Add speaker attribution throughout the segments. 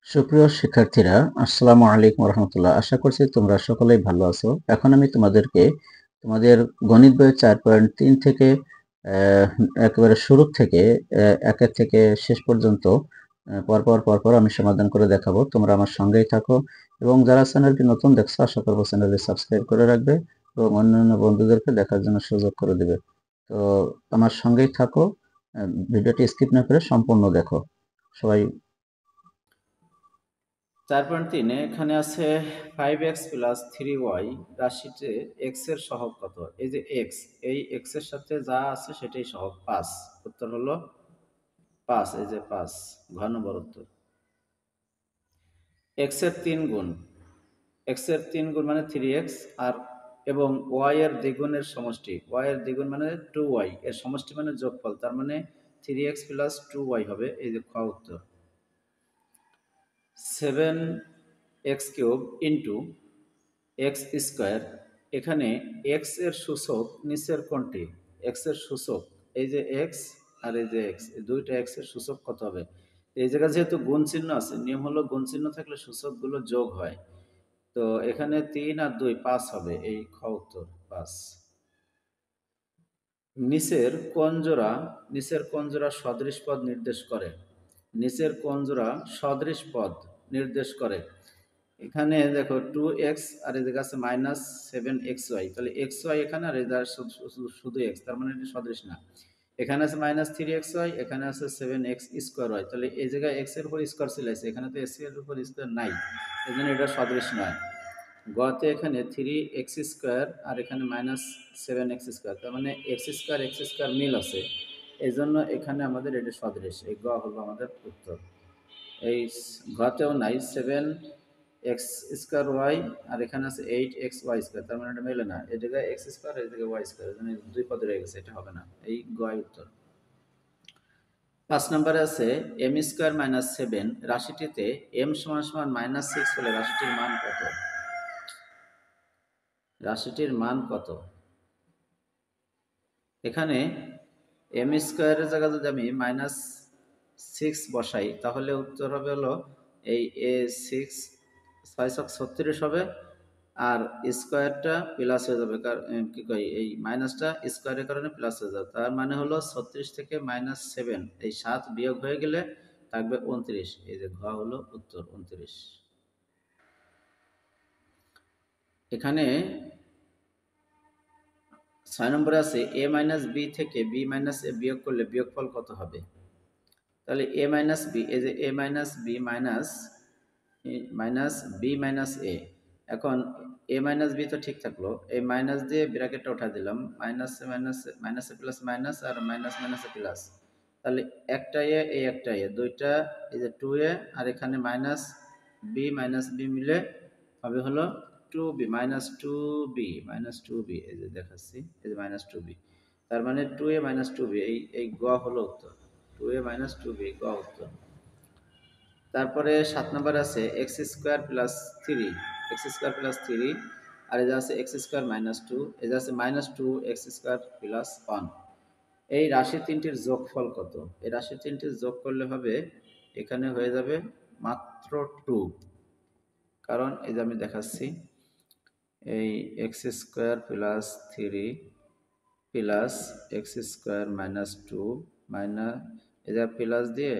Speaker 1: সুপ্রিয় শিক্ষার্থীরা, আসসালামু আলাইকুম রহমতুল্লাহ। আশা করছি তোমরা সকলেই ভালো আছো। এখন আমি তোমাদেরকে তোমাদের গণিত বইয়ের 4.3 থেকে একেবারে শুরু থেকে একের থেকে শেষ পর্যন্ত পরপর আমি সমাধান করে দেখাবো। তোমরা আমার সঙ্গেই থাকো এবং যারা চ্যানেলটি নতুন দেখছো আশা করবো চ্যানেলটি সাবস্ক্রাইব করে রাখবে এবং অন্যান্য বন্ধুদেরকে দেখার জন্য সুযোগ করে দিবে। তো আমার সঙ্গেই থাকো, ভিডিওটি স্কিপ না করে সম্পূর্ণ দেখো। সবাই
Speaker 2: 4.3 এখানে আছে 5x প্লাস 3y রাশিতে x এর সহগ কত? এই যে x, এই x এর সাথে যা আছে সেটাই সহগ 5। উত্তর হলো 5। এই যে 5 ঘ নম্বর উত্তর। x এর 3 গুণ, x এর 3 গুণ মানে 3x, আর এবং y এর দ্বিগুণের সমষ্টি, y এর দ্বিগুণ মানে 2y, এর সমষ্টি মানে যোগফল, তার মানে 3x প্লাস 2y হবে। এই যে খ উত্তর। 7x cube into x square, এখানে এক্স এর সূচক নিচের কোনটি? এক্স এর সূচক, এই যে এক্স আর এই যে এক্স, এই দুইটা এক্স এর সূচক কত হবে? এই জায়গায় যেহেতু গুণ চিহ্ন আছে, নিয়ম হলো গুণ চিহ্ন থাকলে সূচকগুলো যোগ হয়। তো এখানে 3 আর 2 5 হবে। এই খ উত্তর 5। নিচের কোন জোড়া সদৃশ পদ নির্দেশ করে? নিচের কোন জোড়া সদৃশ পদ নির্দেশ করে? এখানে দেখো 2x আর এদিকে আছে -7xy, তাহলে xy এখানে আর এদিকে শুধু x, তার মানে এটা সদৃশ না। এখানে আছে -3xy, এখানে আছে 7x স্কোয়ার y, তাহলে এই জায়গায় x এর উপর স্কোয়ার চলে আসছে, এখানে তো x এর উপর স্কোয়ার নাই, এই জন্য এটা সদৃশ নয়। গতে এখানে 3x স্কোয়ার আর এখানে -7x স্কোয়ার, তার মানে x স্কোয়ার মিল আছে, এই জন্য এখানে আমাদের এটা সদৃশ। এই গ হলো আমাদের উত্তর। এই ঘতেও নাই 7x স্কোয়ার ওয়াই আর এখানে আছে 8xy স্কোয়ার, তার মানে এটা মেলে না, এই জায়গায় x স্কোয়ার এই জায়গায় y স্কোয়ার, এখানে দুই পদে রয়ে গেছে, এটা হবে না। এই গ উত্তর। 5 নম্বরে আছে m স্কোয়ার মাইনাস 7 রাশিটিতে m সমান সমান -6 হলে রাশিটির মান কত? রাশিটির মান কত? এখানে m স্কোয়ারের জায়গায় যদি আমি -6 বসাই তাহলে উত্তর হবে হলো এই a6 6 হবে, আর স্কোয়ারটা প্লাস হয়ে যাবে, কি কই এই মাইনাসটা স্কোয়ারের কারণে প্লাস হয়ে যাবে, তার মানে হলো 36 থেকে -7, এই 7 বিয়োগ হয়ে গেলে থাকবে 29। এই যে ঘ হলো উত্তর 29। এখানে 6 নম্বরে আছে a মাইনাস বি থেকে b মাইনাস এ বিয়োগ করলে বিয়োগফল কত হবে? তাহলে a মাইনাস বি, এই যে a minus b minus b minus a, এখন a মাইনাস বি তো ঠিক থাকলো, এই মাইনাস দিয়ে ব্র্যাকেটটা উঠা দিলাম, মাইনাস মাইনাসে প্লাস মাইনাস আর মাইনাস মাইনাসে প্লাস, তাহলে একটা এ এই একটা এ দুইটা, এই যে 2a আর এখানে মাইনাস বি মিলে হবে হলো 2b -2b, এই যে দেখাচ্ছি, এই যে -2b, তার মানে 2a -2b, এই গ হলো উত্তর। 2a -2b গ উত্তর। তারপরে 7 নম্বর আছে এক্স স্কোয়ার প্লাস 3, আর এই যে আছে এক্স স্কোয়ার -2, এই যে আছে -2x স্কোয়ার প্লাস 1। এই রাশি তিনটির যোগফল কত? এই রাশি তিনটির যোগ করলে হবে, এখানে হয়ে যাবে মাত্র 2, কারণ এই যে আমি দেখাচ্ছি, এই x square plus 3 plus x square -2 minus, এই যে প্লাস দিয়ে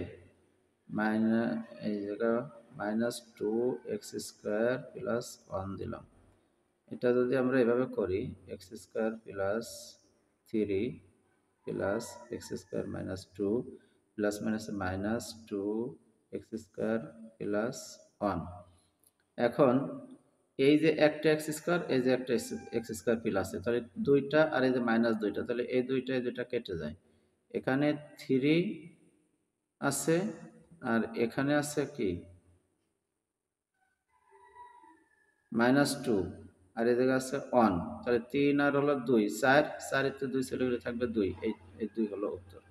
Speaker 2: মাইনাস, এই জায়গা -2x স্কোয়ার প্লাস 1 দিলাম। এটা যদি আমরা এভাবে করি, x square plus 3 plus x square -2 plus -2x square plus 1। এখন এই যে একটা এক্স স্কোয়ার, এই যে একটা এক্স স্কোয়ার প্লাস আছে, তাহলে দুইটা আর এই যে মাইনাস দুইটা, তাহলে এই দুইটা কেটে যায়, এখানে 3 আছে আর এখানে আছে কি -2 আর এদিকে আছে 1, তাহলে 3 আর হলো 2, 4 এতে 2 চলে গেলে থাকবে 2, এই 2 হলো উত্তর।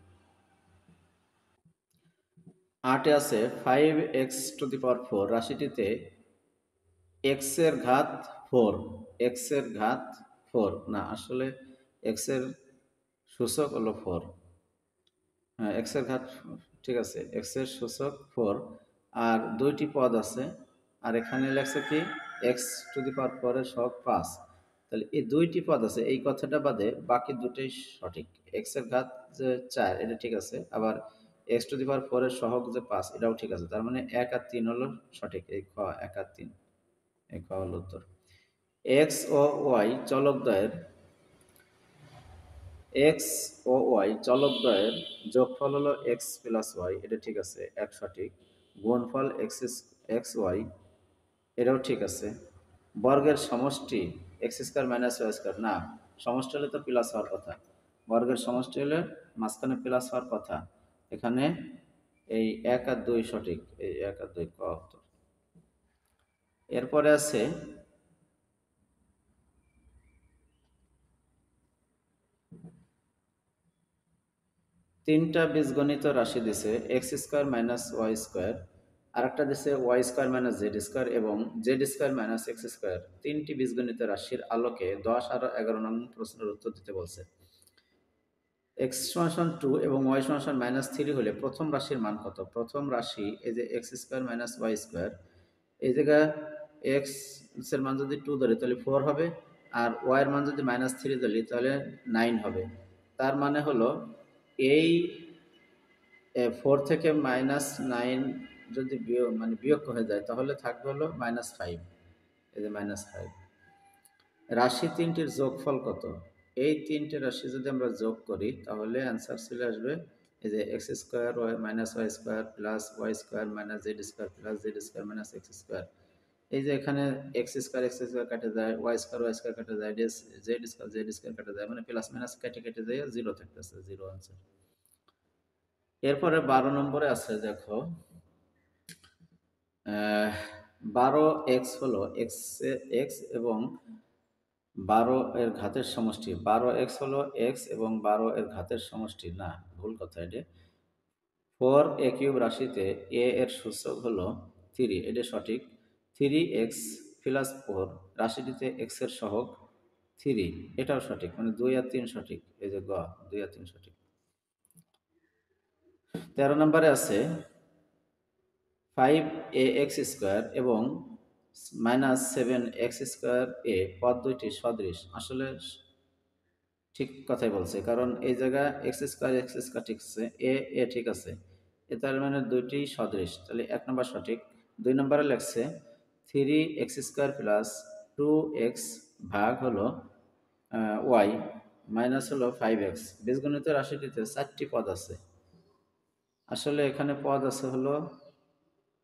Speaker 2: 8 এ আছে 5x⁴ রাশিটিতে x এর ঘাত 4, x এর ঘাত 4 না, আসলে x এর সূচক হলো 4, হ্যাঁ x এর ঘাত ঠিক আছে, x এর সূচক 4, আর দুইটি পদ আছে, আর এখানে লেখছে কি x⁴ এর সহগ 5। তাহলে এই দুইটি পদ আছে, এই কথাটা বাদে বাকি দুটোই সঠিক। x এর ঘাত যে 4 এটা ঠিক আছে, আবার x⁴ এর সহগ যে 5 এটাও ঠিক আছে। তার মানে 1 আর 3 হলো সঠিক, এই খ 1 আর 3, এই খ হলো উত্তর। x ও y চলকদ্বয়ের যোগফল হলো x প্লাস y, এটা ঠিক আছে, এক সঠিক। গুণফল এক্স ওয়াই, এটাও ঠিক আছে। বর্গের সমষ্টি x² মাইনাস y², না, সমষ্টি হলে তো প্লাস হওয়ার কথা, বর্গের সমষ্টি হলে মাঝখানে প্লাস হওয়ার কথা। এখানে এই 1 আর 2 সঠিক, এই 1 আর 2 ক উত্তর। এরপরে আছে তিনটা বীজগণিত রাশি দিছে, x² মাইনাস y², আরেকটা দিছে y² মাইনাস z² এবং z² মাইনাস x²। তিনটি বীজগণিত রাশির আলোকে 10 আর 11 নং প্রশ্নের উত্তর দিতে বলছে। x=2 এবং y=-3 হলে প্রথম রাশির মান কত? প্রথম রাশি এই যে x² মাইনাস y², এই জায়গায় x এর মান যদি 2 ধরি তাহলে 4 হবে, আর y এর মান যদি -3 ধরি তাহলে 9 হবে। তার মানে হলো এই 4 থেকে -9 যদি বিয়োগ হয়ে যায় তাহলে থাকবে হলো -5, এই যে -5। রাশি তিনটির যোগফল কত? এই তিনটে রাশি যদি আমরা যোগ করি তাহলে অ্যান্সার চলে আসবে এই যে x² minus y² plus y² minus z² plus z² minus x²। এই যে এখানে x² কাটে যায়, y² কাটে যায়, z² কাটে যায়, মানে প্লাস মাইনাস কেটে যায় 0 থাকতেছে, 0 আনসার। এরপরে 12 নম্বরে আছে, দেখো 12x হলো x এবং 12 এর ঘাতের সমষ্টি। 12x হলো x এবং 12 এর ঘাতের সমষ্টি, না, ভুল কথা। এটা 4a³ রাশিতে a এর সূচক হলো 3, এটা সঠিক। 3x প্লাস 4 রাশিটিতে x এর সহগ 3, এটাও সঠিক, মানে 2 আর 3 সঠিক, এই যে গ 2 আর 3 সঠিক। 13 নম্বরে আছে 5ax² এবং -7x²a পদ দুইটি সদৃশ। আসলে ঠিক কথাই বলছে, কারণ এই জায়গায় x² ঠিক আছে, এ ঠিক আছে, এ তার মানে দুইটি সদৃশ, তাহলে 1 নম্বর সঠিক। 2 নম্বরে লেখছে 3x² প্লাস 2x ভাগ হলো y মাইনাস হলো 5x। বীজগণিত রাশিটিতে 4টি পদ আছে। আসলে এখানে পদ আছে হলো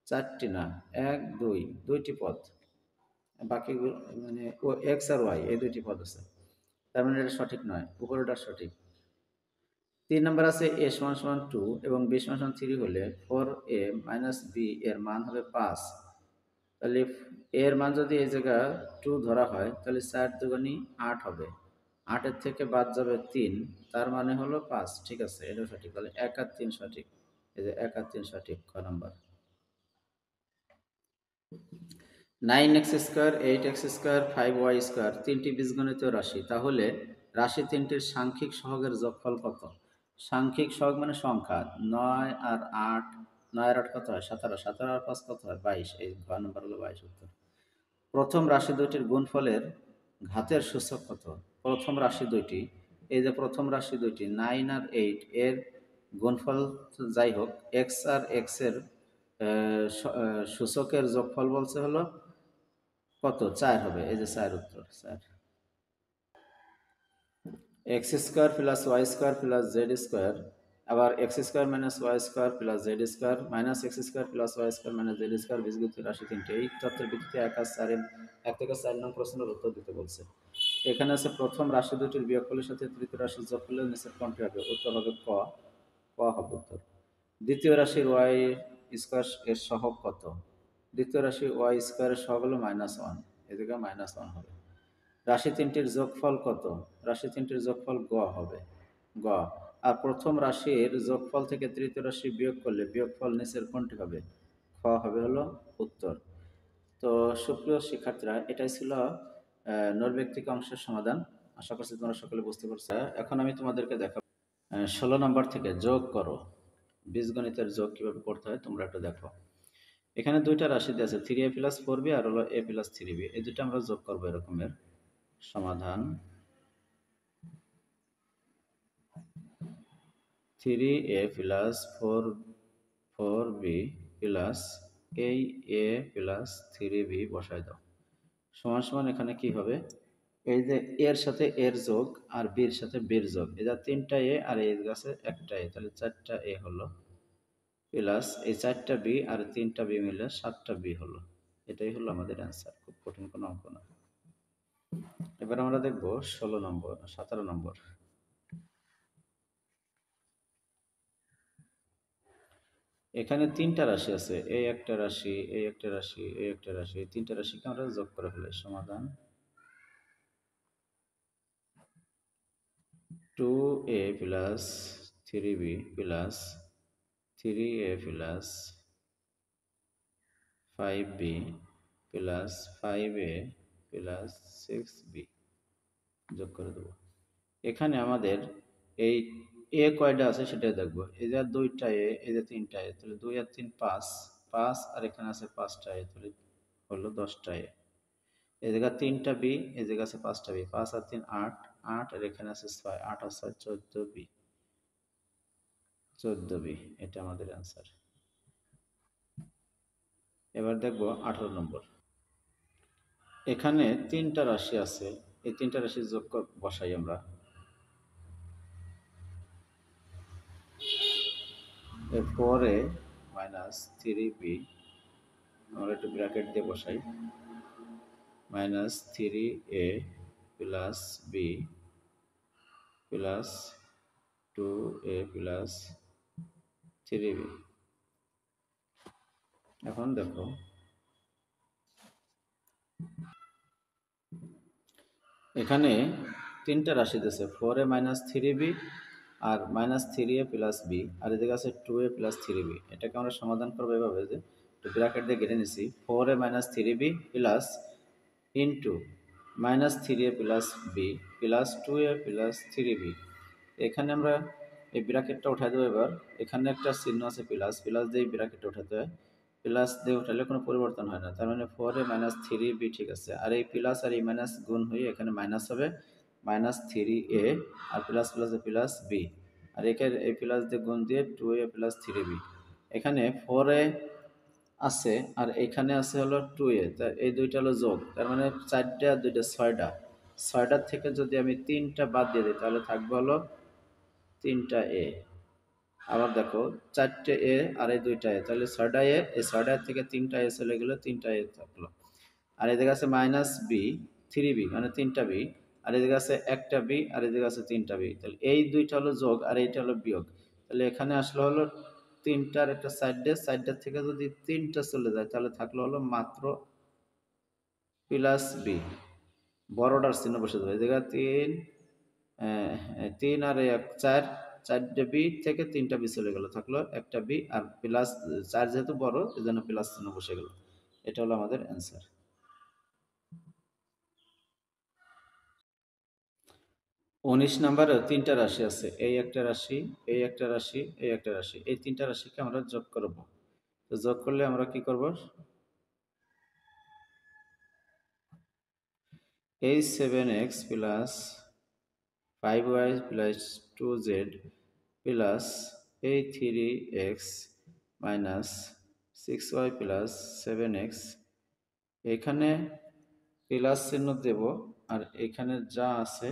Speaker 2: 4টি, না, 1 2, দুইটি পদ, বাকি মানে x আর y এই দুইটি পদ আছে, তার মানে এটা সঠিক নয়, উপরেরটা সঠিক। 3 নম্বর আছে a=2 এবং b=3 হলে 4a মাইনাস b এর মান হবে 5। তাহলে এর মান যদি এই জায়গায় 2 ধরা হয় তাহলে 4 দুগুণী 8 হবে, 8 এর থেকে বাদ যাবে 3, তার মানে হলো 5, ঠিক আছে, এটাও সঠিক। তাহলে 1 আর 3 সঠিক, এই যে 1 আর 3 সঠিক, ক নাম্বার। 9x², 8x², 5y² তিনটি বীজগণিত রাশি, তাহলে রাশি তিনটির সাংখ্যিক সহগের যোগফল কত? সাংখ্যিক সহগ মানে সংখ্যা, 9 আর 8, 9 আর 8 কত হয়? 17, 17 আর 5 কত হয়? 22, এই ঘ নম্বর হলো 22 উত্তর। প্রথম রাশি দুইটির গুণফলের ঘাতের সূচক কত? প্রথম রাশি দুইটি, এই যে প্রথম রাশি দুইটি 9 আর 8 এর গুণফল যাই হোক, x আর x এর সূচকের যোগফল বলছে হলো কত? 4 হবে, এই যে 4 উত্তর, 4। x² plus y² plus z², আবার x² minus y² plus z² minus x² plus y² minus z² বীজগণিত রাশি তিনটি। এই তথ্যের ভিত্তিতে 1 থেকে 4 নং প্রশ্নের উত্তর দিতে বলছে। এখানে আছে প্রথম রাশি দুটির বিয়োগফলের সাথে তৃতীয় রাশির যোগফলের নিচের কোনটি হবে? উত্তর হবে ক, ক হবে উত্তর। দ্বিতীয় রাশির y² এর সহগ কত? দ্বিতীয় রাশি y² এর সহগ হলো -1, এই জায়গায় -1 হবে। রাশি তিনটির যোগফল কত? রাশি তিনটির যোগফল গ হবে, গ। আর প্রথম রাশির যোগফল থেকে তৃতীয় রাশি বিয়োগ করলে বিয়োগফল নিচের কোনটি হবে? খ হবে হলো উত্তর। তো সুপ্রিয় শিক্ষার্থীরা, এটাই ছিল নৈর্ব্যক্তিক অংশের সমাধান। আশা করছি তোমরা সকলে বুঝতে পারছো। এখন আমি তোমাদেরকে দেখাবো 16 নম্বর থেকে যোগ করো, বীজগণিতের যোগ কিভাবে করতে হয় তোমরা একটু দেখো। এখানে দুইটা রাশি দিয়ে আছে 3a প্লাস 4b আর হলো a প্লাস 3b, এই দুটো আমরা যোগ করবো এরকমের। সমাধান 3a প্লাস 4b প্লাস এই a প্লাস 3b বসায় দাও। সমান সমান এখানে কি হবে, এই যে এর সাথে এর যোগ আর বির সাথে বির যোগ, এটা 3টা এ আর এই গাছে একটা এ, তাহলে 4টা এ হলো প্লাস এই 4টা বি আর 3টা বি মিলে 7টা বি হলো। এটাই হলো আমাদের অ্যান্সার, খুব কঠিন কোনো অঙ্ক না। এবার আমরা দেখব 17 নম্বর। এখানে 3টা রাশি আছে, এই একটা রাশি, এই একটা রাশি, এই একটা রাশি, এই 3টা রাশিকে আমরা যোগ করে ফেলি। সমাধান 2a plus 3b plus 3a plus 5b plus 5a plus 6b যোগ করে দেবো। এখানে আমাদের এই এ কয়টা আছে সেটাই দেখবো। এই যে 2টা এ, এই যে 3টা এ, তাহলে 2 আর 3 5, 5 আর এখানে আছে 5টা এ, তাহলে হলো 10টা এ। এই জায়গা 3টা বি, এই জায়গা আছে 5টা বি, 5 আর 3 8, 8 আর এখানে আছে 6, 8 আর 6 14 বি, 14 বি, এটা আমাদের অ্যান্সার। এবার দেখবো 18 নম্বর। এখানে 3টা রাশি আছে, এই 3টা রাশি যোগ বসাই আমরা। এরপরে মাইনাস 3b, আমরা একটু ব্র্যাকেট দিয়ে বসাই, minus 3a plus B plus 2a plus 3b। এখন দেখো এখানে 3টা রাশি দিয়েছে, 4a মাইনাস 3b আর মাইনাস 3a প্লাস বি, আর এদিকে আছে 2a প্লাস 3b। এটাকে আমরা সমাধান করবো এভাবে যে একটু ব্র্যাকেট দিয়ে কেটে নিছি, 4a minus 3b plus into minus 3a plus B plus 2a plus 3b। এখানে আমরা এই ব্র্যাকেটটা উঠাই দেবো। এবার এখানে একটা চিহ্ন আছে প্লাস, প্লাস দিয়ে ব্র্যাকেটটা উঠাতে হয়, প্লাস দিয়ে উঠালে কোনো পরিবর্তন হয় না, তার মানে 4a মাইনাস 3b ঠিক আছে। আর এই প্লাস আর এই মাইনাস গুণ হয়ে এখানে মাইনাস হবে, মাইনাস 3a আর প্লাস প্লাসে প্লাস বি, আর এখানে এই প্লাস দিয়ে গুণ দিয়ে 2a প্লাস 3b। এখানে 4a আছে আর এখানে আছে হলো 2a, তার এই দুইটা হলো যোগ, তার মানে 4টা আর 2টা 6টা, 6টার থেকে যদি আমি 3টা বাদ দিয়ে দিই তাহলে থাকবে হলো 3টা এ। আবার দেখো 4টে এ আর এই 2টা এ, তাহলে 6টা এ, এই 6টা থেকে 3টা এ চলে গেলে 3টা এ থাকলো। আর এদিকে আছে মাইনাস বি 3b মানে 3টা বি, আর এদিকে আছে একটা বি আর এদিকে আছে 3টা বি, তাহলে এই দুইটা হলো যোগ আর এইটা হলো বিয়োগ। তাহলে এখানে আসলে হলো 3টার একটা সাইডের থেকে যদি 3টা চলে যায় তাহলে থাকলো হলো মাত্র প্লাস বি, বড়টার চিহ্ন বসে দেবে। এই জায়গায় 3 আর 1 4, 4টে বি থেকে 3টা বি চলে গেল, থাকলো একটা বি আর প্লাস 4 যেহেতু বড় এই জন্য প্লাস চিহ্ন বসে গেল। এটা হলো আমাদের অ্যান্সার। 19 নাম্বারে 3টা রাশি আছে, এই একটা রাশি, এই একটা রাশি, এই একটা রাশি, এই 3টা রাশিকে আমরা যোগ করব। তো যোগ করলে আমরা কি করব, এই 7x plus 5y plus 2z plus এই 3x minus 6y plus 7x, এখানে প্লাস চিহ্ন দেব আর এখানে যা আছে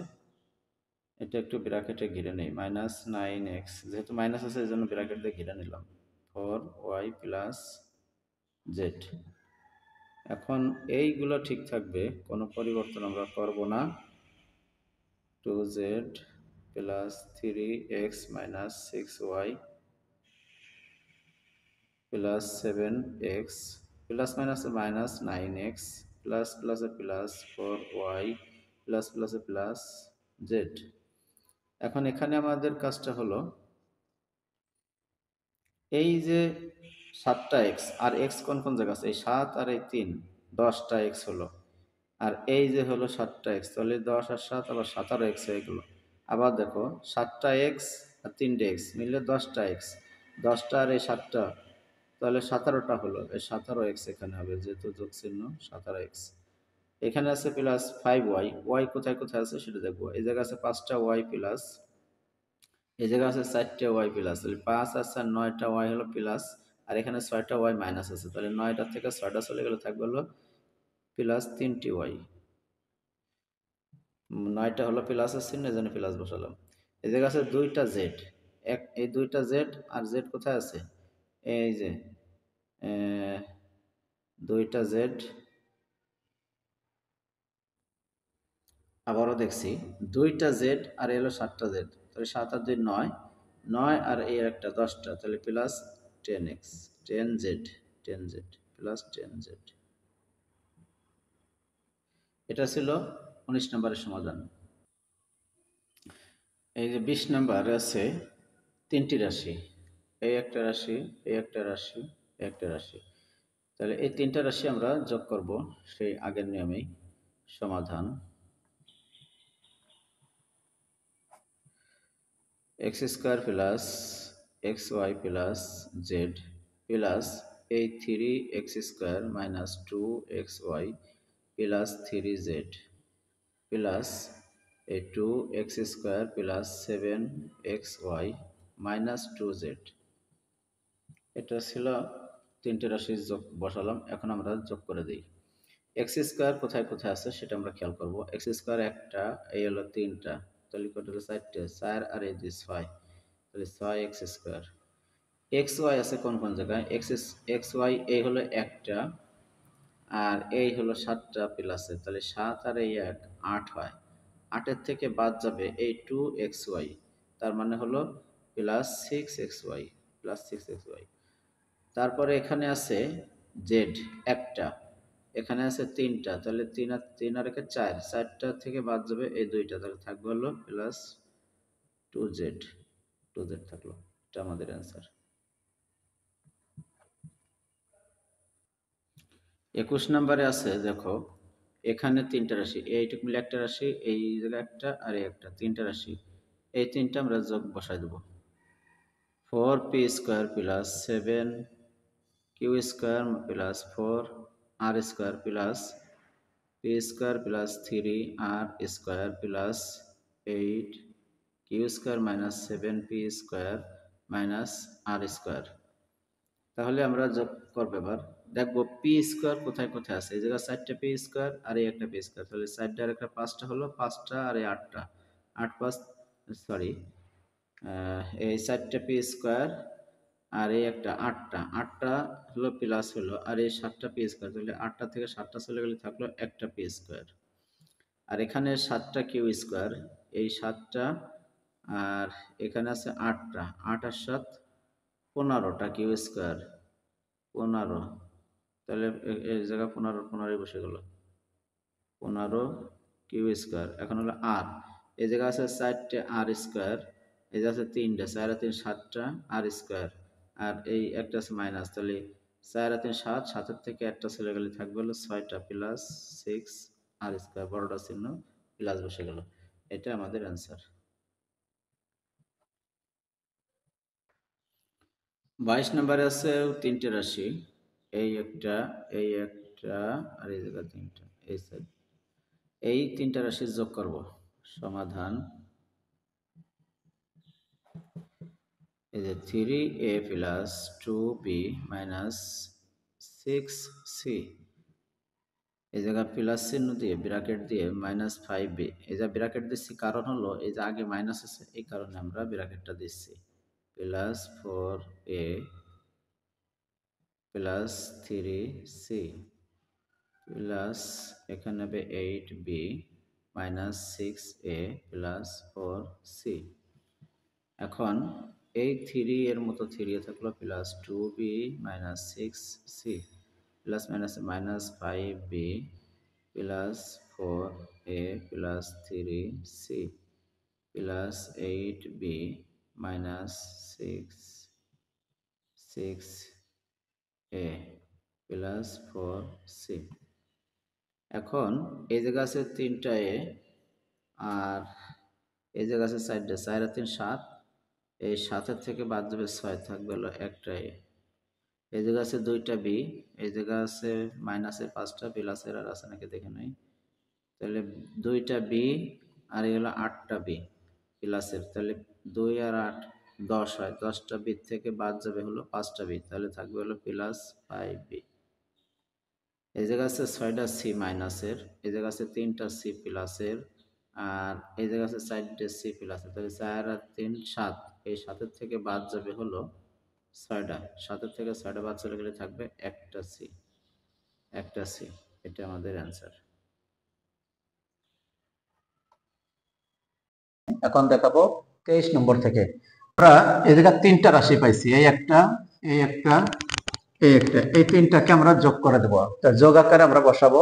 Speaker 2: এটা একটু ব্র্যাকেটে ঘিরে নেই, মাইনাস 9x, যেহেতু মাইনাস আছে এই জন্য ব্র্যাকেট দিয়ে ঘিরে নিলাম, 4y প্লাস জেড। এখন এইগুলো ঠিক থাকবে, কোনো পরিবর্তন আমরা করব না। 2z plus 3x minus 6y plus 7x plus মাইনাসে মাইনাস 9x প্লাস প্লাসে প্লাস 4y প্লাস প্লাসে প্লাস জেড। এখন এখানে আমাদের কাজটা হলো এই যে 7টা এক্স আর এক্স কোন কোন জায়গা আছে, এই 7 আর এই 3, 10টা এক্স হলো। আর এই যে হলো 7টা এক্স, তাহলে 10 আর 7 আবার 7 আর এক্স হয়ে গেলো। আবার দেখো 7টা এক্স আর 3টে এক্স মিললে 10টা এক্স, 10টা আর এই 7টা তাহলে 17টা হলো, এই 17x এখানে হবে, যেহেতু যোগ চিহ্ন 17x। এখানে আছে প্লাস 5y, y কোথায় কোথায় আছে সেটা দেখবো। এই জায়গায় আছে 5টা y প্লাস, এই জায়গায় আছে 4টা y প্লাস, তাহলে 5 আছে আর 9টা y হলো প্লাস, আর এখানে 6টা y মাইনাস আছে, তাহলে 9টা থেকে 6টা চলে গেলে থাকবে হলো প্লাস 3টি y। 9টা হলো প্লাসের চিহ্ন, এই জন্য প্লাস বসালাম। এই জায়গায় আছে 2টা জেড, এই 2টা জেড, আর জেড কোথায় আছে, এই যে 2টা জেড, আবারও দেখছি 2টা জেড আর এলো 7টা জেড, তাহলে 7 আর 2 9, 9 আর এই একটা 10টা, তাহলে plus 10x, 10z, 10z plus 10z। এটা ছিল 19 নম্বরের সমাধান। এই যে 20 নম্বরে আছে 3টি রাশি, এই একটা রাশি, এই একটা রাশি, এই একটা রাশি। তাহলে এই 3টা রাশি আমরা যোগ করব সেই আগের নিয়মেই। সমাধান x square plus x y plus z plus এই 3x square minus 2xy plus 3z plus এই 2x square plus 7xy minus 2z। এটা ছিল 3টে রাশির যোগ বসালাম, এখন আমরা যোগ করে দিই। এক্স স্কোয়ার কোথায় কোথায় আছে সেটা আমরা খেয়াল করব। এক্স স্কোয়ার একটা, এই হলো 3টা, তাহলে কত হলো 4টে, 4 আর এই 2 6, তাহলে 6x স্কোয়ার। এক্স ওয়াই আছে কোন কোন জায়গায়, এক্স ওয়াই এই হলো একটা, আর এই হলো 7টা প্লাসে, তাহলে 7 আর এই 1 8 হয়। 8-এর থেকে বাদ যাবে এই 2xy, তার মানে হলো প্লাস 6xy, প্লাস 6xy। তারপরে এখানে আছে জেড একটা, এখানে আছে 3টা, তাহলে 3 আর 1 4, 4টা থেকে বাদ যাবে এই 2টা, তাহলে থাকবে হলো প্লাস 2z, 2z থাকলো। এটা আমাদের অ্যান্সার। 21 নম্বরে আছে দেখো, এখানে 3টা রাশি, এইটুকু মিলে একটা রাশি, এই জায়গায় একটা আর এই একটা, 3টা রাশি, এই 3টা আমরা যোগ বসাই দেবো। 4p square plus 7q square plus 4r square plus P square plus 3r square plus 8q square minus 7p square minus r square. তাহলে আমরা যোগ করবো এবার, দেখবো পি স্কোয়ার কোথায় কোথায় আছে। এই জায়গায় 4টা পি স্কোয়ার আর এই একটা পি স্কোয়ার, তাহলে 4টা আর একটা 5টা হলো, 5টা আর এই 8টা, 8 5 সরি, এই 4টা পি স্কোয়ার আর এই একটা 8টা, 8টা হলো প্লাস হলো, আর এই 7টা পি স্কোয়ার, তাহলে 8টা থেকে 7টা চলে গেলে থাকলো একটা পি স্কোয়ার। আর এখানে 7টা কিউ স্কোয়ার, এই 7টা, আর এখানে আছে 8টা, 8 আর 7 15টা কিউ স্কোয়ার, 15, তাহলে এই জায়গায় 15 বসে গেল, 15 কিউ স্কোয়ার। এখন হলো আর, এই জায়গায় আছে 4টে আর স্কোয়ার, এই জায়গায় আছে 3টে, 4 আর 3 7টা আর স্কোয়ার, আর এই একটা আছে মাইনাস, তাহলে 4 আর 3 7, 7-এর থেকে একটা চলে গেলে থাকবে হলো 6টা প্লাস 6 আর স্কোয়ার, বড়টা চিহ্ন প্লাস বসে গেল। এটা আমাদের অ্যান্সার। 22 নম্বরে আছে 3টে রাশি, এই একটা, এই একটা, আর এই জায়গায় 3টা, এই সাইড, এই 3টা রাশির যোগ করব। সমাধান এই যে 3a plus 2b minus 6c, এই জায়গায় প্লাস চিহ্ন দিয়ে ব্র্যাকেট দিয়ে মাইনাস 5b, এই যে ব্র্যাকেট দিচ্ছি কারণ হলো এই যে আগে মাইনাস আছে, এই কারণে আমরা ব্র্যাকেটটা দিচ্ছি, plus 4a plus 3c plus এখানে হবে 8b minus 6a plus 4c। এখন এই 3 এর মতো 3 এ থাকলো plus 2b minus 6c plus minus minus 5b plus 4a plus 3c plus 8b minus 6a plus 4c। এখন এই জায়গা আছে 3টা এ, আর এই জায়গা আছে 4টা, 4 আর 3 7, এই 7-এর থেকে বাদ যাবে 6, থাকবে হলো একটা এ, এই জায়গা আছে 2টা বি, এই জায়গা আছে মাইনাসের 5টা, প্লাসের আর আছে নাকি দেখে নাই। তাহলে 2টা বি আর এগুলো 8টা বি প্লাসের, তাহলে 2 আর 8 10 হয়, 10টা বি থেকে বাদ যাবে হলো 5টা বি, তাহলে থাকবে হলো প্লাস 5 বি। এই জায়গা আছে 6টা সি মাইনাসের, এই জায়গা আছে 3টা সি প্লাসের, আর এই জায়গা আছে 4টে সি প্লাসের, তাহলে 4 আর 3 7, এই 7-এর থেকে বাদ যাবে হলো 6টা, 7-এর থেকে 6টা বাদ চলে গেলে থাকবে একটা সি, একটা সি। এটা আমাদের অ্যান্সার।
Speaker 1: এখন দেখাবো 23 নম্বর থেকে। আমরা এই জায়গা 3টা রাশি পাইছি, এই একটা, এই একটা, এই একটা, এই 3টাকে আমরা যোগ করে দেবো। তা যোগ আকারে আমরা বসাবো,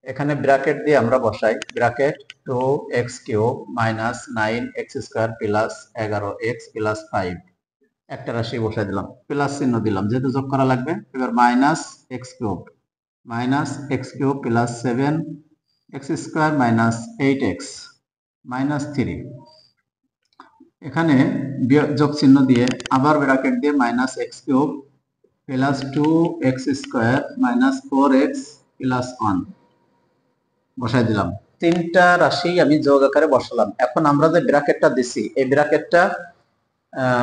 Speaker 1: এখানে ব্র্যাকেট দিয়ে আমরা বসাই, bracket 2x³ minus 9x² plus 11x plus 5, একটা রাশি বসাই দিলাম, প্লাস চিহ্ন দিলাম যেহেতু যোগ করা লাগবে। এবার minus x³ plus 7x² minus 8x minus 3, এখানে যোগ চিহ্ন দিয়ে আবার ব্র্যাকেট দিয়ে -x³ plus 2x² minus 4x plus 1 বসাই দিলাম। 3টা রাশি আমি যোগ আকারে বসালাম। এখন আমরা যে ব্র্যাকেটটা দিছি এই ব্র্যাকেটটা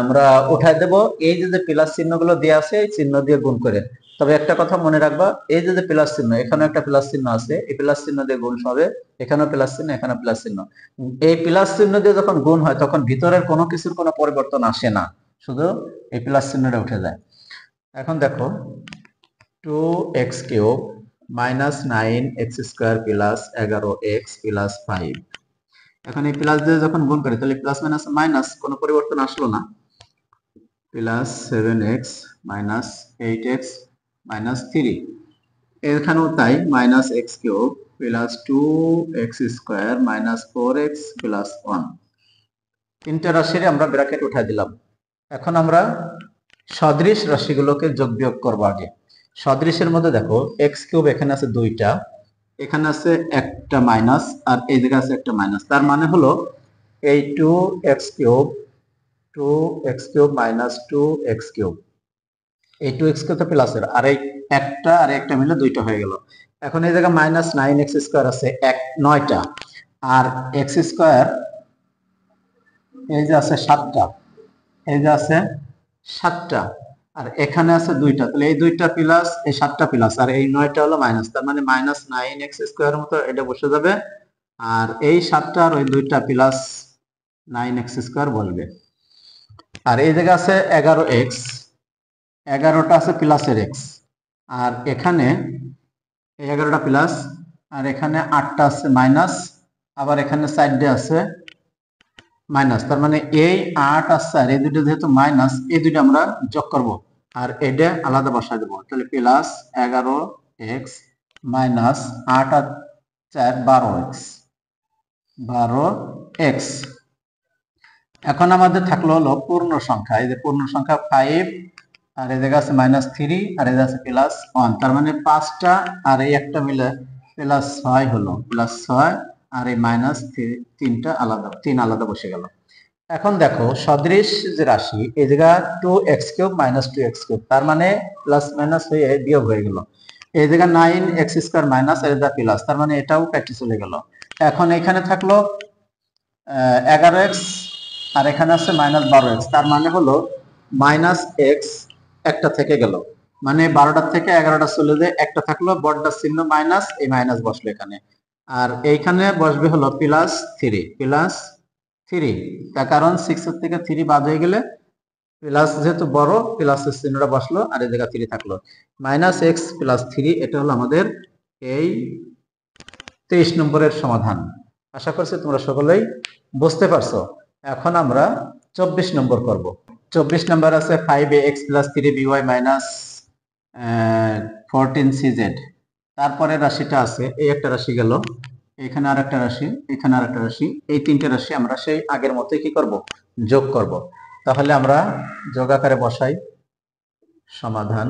Speaker 1: আমরা উঠাই দেব, এই যে প্লাস চিহ্নগুলো দেওয়া আছে এই চিহ্ন দিয়ে গুণ করে। তবে একটা কথা মনে রাখবা, এই যে প্লাস চিহ্ন, এখানে একটা প্লাস চিহ্ন আছে, এই প্লাস চিহ্ন দিয়ে গুণ হবে, এখানেও প্লাস চিহ্ন, এখানেও প্লাস চিহ্ন। এই প্লাস চিহ্ন দিয়ে যখন গুণ হয় তখন ভিতরের কোনো কিছুর কোনো পরিবর্তন আসে না, শুধু এই প্লাস চিহ্নটা উঠে যায়। এখন দেখো 2x³ minus 9x² plus 11x plus 5, এখন এই প্লাস দিয়ে যখন গুণ করি তাহলে প্লাস মাইনাস মাইনাস কোনো পরিবর্তন আসলো না, plus 7x minus 8x minus 3, এখানেও তাই -x³ plus 2x² minus 4x plus 1, 3টা রাশির আমরা ব্র্যাকেট উঠাই দিলাম। এখন আমরা সদৃশ রাশিগুলোকে যোগ বিয়োগ করব। আগে সদৃশের মধ্যে দেখো x³ এখানে আছে 2টা, এখানে আছে একটা মাইনাস, আর এই জায়গায় আছে একটা মাইনাস, তার মানে হলো এই 2x³ মাইনাস 2x³, এই 2x³ তো প্লাসের, আর এই একটা আর একটা মিলে 2টা হয়ে গেল। এখন এই জায়গায় -9x² আছে 9টা, আর x², এই যে আছে 7টা, এই যে আছে 7টা, আর এখানে আছে 2টা, তাহলে এই 2টা প্লাস এই 7টা প্লাস আর এই 9টা হলো মাইনাস, তার মানে -9x² মতো এটা বসে যাবে, আর এই 7টা আর ওই 2টা প্লাস 9x² বলবে। আর এই জায়গা আছে 11x, 11টা আছে প্লাসের x, আর এখানে এই 11টা প্লাস, আর এখানে 8টা আছে মাইনাস, আবার এখানে 4টা আছে মাইনাস, তার মানে এই 8 আছে আর এই দুটো যেহেতু মাইনাস, এই দুটো আমরা যোগ করব আর এটা আলাদা বসাই দেব, তাহলে প্লাস 11x মাইনাস 8 আর 4 12x। এখন আমাদের থাকলো হলো পূর্ণ সংখ্যা, এই যে পূর্ণ সংখ্যা 5, আর এই জায়গা আছে -3, আর এই জায়গা আছে +1, তার মানে 5টা আর এই একটা মিলে +6 হলো, +6, আর এই -3টা আলাদা, 3 আলাদা বসে গেল। এখন দেখো সদৃশ যে রাশি, এই জায়গা 2x³ মাইনাস 2x³, তার মানে প্লাস মাইনাস হয়ে বিয়োগ হয়ে গেল। এই জায়গা 9x² মাইনাস, আর এটা প্লাস, তার মানে এটাও কেটে চলে গেল। এখন এখানে থাকলো 11x, আর এখানে আছে -12x, তার মানে হলো -x একটা থেকে গেল, মানে 12টার থেকে 11টা চলে যায়, একটা থাকলো, বড়টার চিহ্ন মাইনাস, এই মাইনাস বসলো এখানে, আর এইখানে বসবে হলো +3, তার কারণ 6 এর থেকে 3 বাদ হয়ে গেলে প্লাস যেহেতু বড়, প্লাসের চিহ্নটা বসলো, আর এই জায়গা 3 থাকলো, -x + 3, এটা হলো আমাদের এই 23 নম্বরের সমাধান। আশা করছি তোমরা সকলেই বুঝতে পারছো। এখন আমরা 24 নম্বর করব। 24 নম্বর আছে 5ax + 3by মাইনাস 14cz, তারপরে রাশিটা আছে, এই একটা রাশি গেল, এখানে আর একটা রাশি, এখানে আর একটা রাশি, এই 3টে রাশি আমরা সেই আগের মতোই কি করব, যোগ করব। তাহলে আমরা যোগ আকারে বসাই, সমাধান,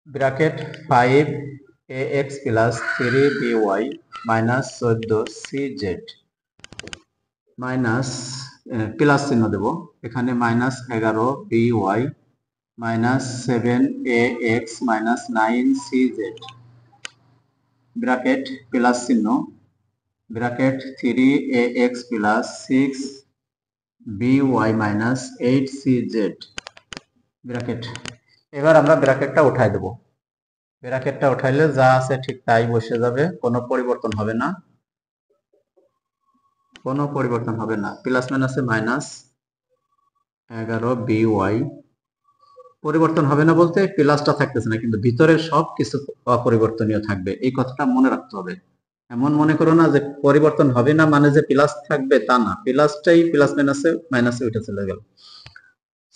Speaker 1: bracket 5ax + 3by minus 14cz minus plus চিহ্ন দেব, এখানে -11by minus 7ax minus 9cz bracket plus চিহ্ন bracket 3ax plus 6by minus 8cz bracket. এবার আমরা ব্র্যাকেটটা উঠাই দেব। ব্র্যাকেটটা উঠাইলে যা আছে ঠিক তাই বসে যাবে, কোনো পরিবর্তন হবে না, কোনো পরিবর্তন হবে না। প্লাস মাইনাসে মাইনাস 11by পরিবর্তন হবে না বলতে প্লাসটা থাকতেছে না, কিন্তু ভিতরের সব কিছু অপরিবর্তনীয় থাকবে, এই কথাটা মনে রাখতে হবে। এমন মনে করো না যে পরিবর্তন হবে না মানে যে প্লাস থাকবে, তা না, প্লাসটাই প্লাস মাইনাসে মাইনাসে উঠে চলে গেল।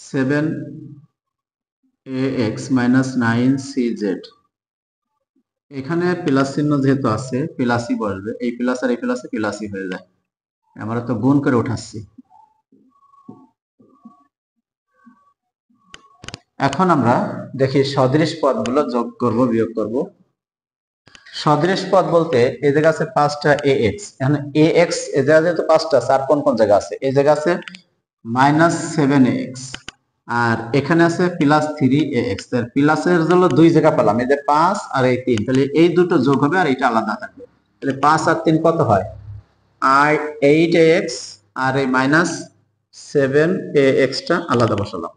Speaker 1: 7ax মাইনাস 9cz এখানে প্লাস চিহ্ন যেহেতু আছে প্লাসই বসবে, এই প্লাস আর এই প্লাসে প্লাসই হয়ে যায়, আমরা তো গুণ করে উঠাচ্ছি। এখন আমরা দেখি সদৃশ পদগুলো যোগ করব বিয়োগ করব। সদৃশ পদ বলতে এই জায়গা আছে 5টা ax, এখানে ax এই জায়গা যেহেতু 5টা আছে, আর কোন কোন জায়গা আছে, এই জায়গা আছে মাইনাস 7ax আর এখানে আছে প্লাস 3ax, তার প্লাসের জন্য দুই জায়গা পেলাম, এই যে 5 আর এই 3, তাহলে এই দুটো যোগ হবে আর এটা আলাদা থাকবে, তাহলে 5 আর 3 কত হয়, 8ax আর এই মাইনাস 7ax টা আলাদা বসালাম।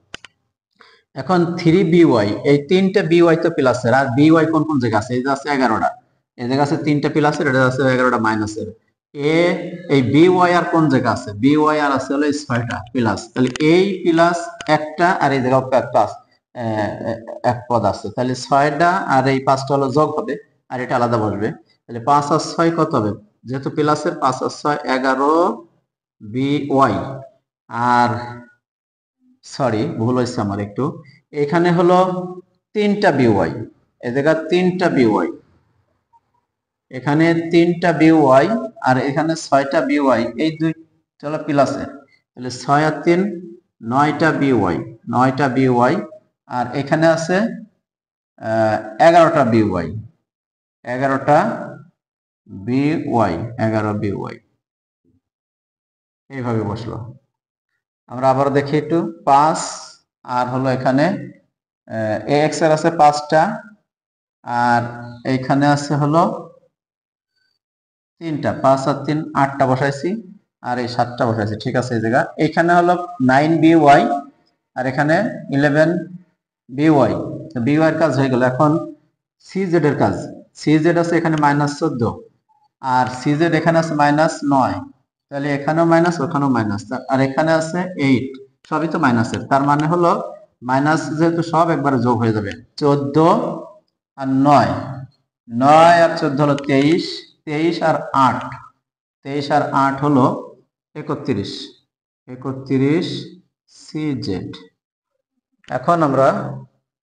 Speaker 1: এখন 3by, এই তিনটা by তো প্লাসের, আর by কোন কোন জায়গা আছে, এই যে আছে 11টা, এই জায়গা আছে তিনটা প্লাসের, এটা আছে 11টা মাইনাসের। এই by আর কোন জায়গা আছে, by আর আছে হলো 6টা প্লাস, তাহলে এই প্লাস একটা আর এই জায়গা প্লাস এক পদ আছে, তাহলে 6টা আর এই 5টা হলো যোগ হবে আর এটা আলাদা বসবে, তাহলে 5 আর 6 কত হবে, যেহেতু প্লাসের 5 আর 6 11by, আর সরি ভুল হয়েছে আমার একটু, এখানে হলো 3টা by, এই জায়গা 3টা by, এখানে 3টা by আর এখানে 6টা by, এই দুই চলো প্লাসে, তাহলে 6 আর 3 9টা by, 9টা by, আর এখানে আছে 11টা by, 11টা by, 11 by, এইভাবে বসলো। আমরা আবার দেখি একটু, 5 আর হলো এখানে ax এর আছে 5টা আর এইখানে আছে হলো 3টা, 5 আর 3 8টা বসাইছি আর এই 7টা বসাইছি, ঠিক আছে। এই জায়গা এখানে হলো 9by আর এখানে 11by, তো by এর কাজ হয়ে গেল। এখন cz এর কাজ, cz আছে এখানে -14 আর cz এখানে আছে -9, তাহলে এখানেও মাইনাস ওখানেও মাইনাস, আর এখানে আছে 8, সবই তো মাইনাসের, তার মানে হলো মাইনাস যেহেতু সব একবারে যোগ হয়ে যাবে, 14 আর 9, 9 আর 14 হলো 23, 23 আর 8, 23 আর 8 হলো 31, 31 cz। এখন আমরা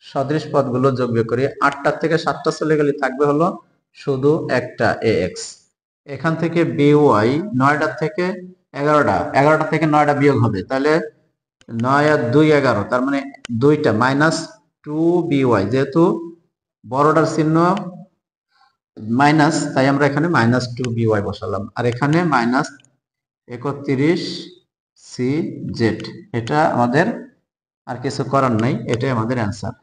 Speaker 1: সদৃশ পদগুলো যোগ বিয়োগ করি, 8টা থেকে 7টা চলে গেলে থাকবে হলো শুধু একটা ax, এখান থেকে by 9টা থেকে 11টা, 11টা থেকে 9টা বিয়োগ হবে, তাহলে 9 আর 2 11, তার মানে দুইটা মাইনাস 2by, যেহেতু বড়টার চিহ্ন মাইনাস তাই আমরা এখানে -2by বসালাম, আর এখানে -31 cz, এটা আমাদের আর কিছু করার নাই, এটাই আমাদের অ্যান্সার।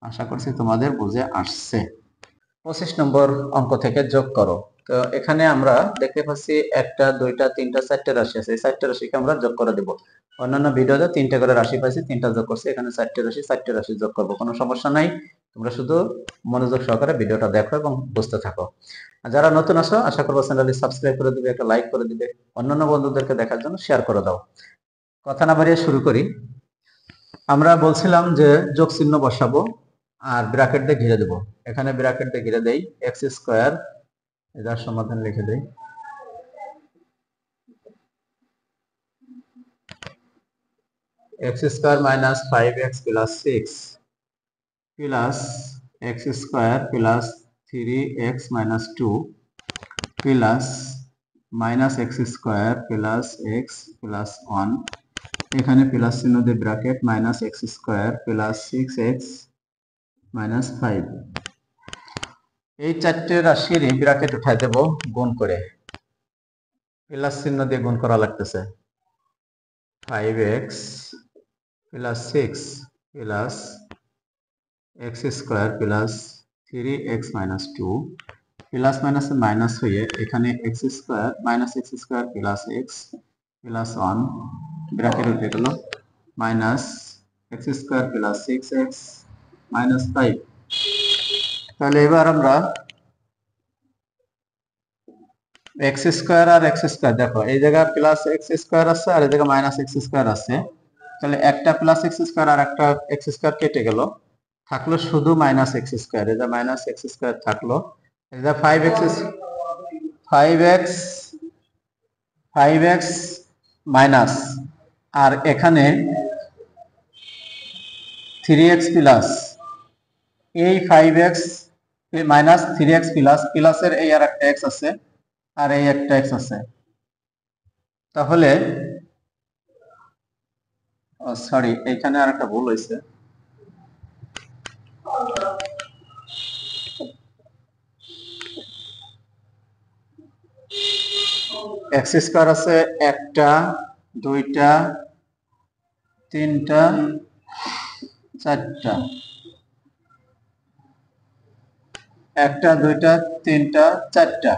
Speaker 1: আশা করছি তোমাদের বুঝে আসছে। 25 নম্বর অঙ্ক থেকে যোগ করো। তো এখানে আমরা দেখতে পাচ্ছি 1টা 2টা 3টা 4টে রাশি আছে, এই 4টে রাশিকে আমরা যোগ করে দেব। অন্যান্য ভিডিওতে 3টে করে রাশি পাইছি, 3টা যোগ করছি, এখানে 4টে রাশি যোগ করব, কোনো সমস্যা নাই। তোমরা শুধু মনোযোগ সহকারে ভিডিওটা দেখো এবং বুঝতে থাকো। আর যারা নতুন আছো আশা করব চ্যানেলটি সাবস্ক্রাইব করে দিবে, একটা লাইক করে দিবে, অন্যান্য বন্ধুদেরকে দেখার জন্য শেয়ার করে দাও। কথা না বাড়িয়ে শুরু করি। আমরা বলছিলাম যে যোগ চিহ্ন বসাবো আর ব্র্যাকেট দিয়ে ঘিরে দেব, এখানে ব্র্যাকেট দিয়ে ঘিরে দেই, x স্কয়ার, এটার সমাধান লিখে দেই, x square minus 5x plus 6 plus x square plus 3x minus 2 plus minus x square plus x plus 1, এখানে প্লাস চিহ্ন দিয়ে bracket minus x square plus 6x minus 5, এই 4টে রাশির ব্র্যাকেট উঠাই দেব গুণ করে, প্লাস চিহ্ন দিয়ে গুণ করা লাগতেছে, 5x plus 6 plus x square plus 3x minus 2 plus মাইনাসে মাইনাস হয়ে এখানে x square minus x square plus x plus 1 bracket উঠে গেল minus x square plus 6x minus 5। তাহলে এবার আমরা এক্স স্কোয়ার আর এক্স স্কোয়ার দেখো এই জায়গায় প্লাস এক্স স্কোয়ার আছে আর এই জায়গায় মাইনাস এক্স স্কোয়ার আছে। তাহলে একটা প্লাস এক্স স্কোয়ার আর একটা এক্স স্কোয়ার কেটে গেল, থাকলো শুধু মাইনাস এক্স স্কোয়ার। এটা মাইনাস এক্স স্কোয়ার থাকলো, এটা 5x মাইনাস, আর এখানে 3x প্লাস, এই 5x মাইনাস 3x প্লাস প্লাসের এই আর একটা x আছে আর এই একটা x আছে। তাহলে সরি এখানে আর একটা ভুল হয়েছে, এক্স স্কোয়ার আছে একটা দুইটা তিনটা চারটা, একটা দুইটা তিনটা চারটা,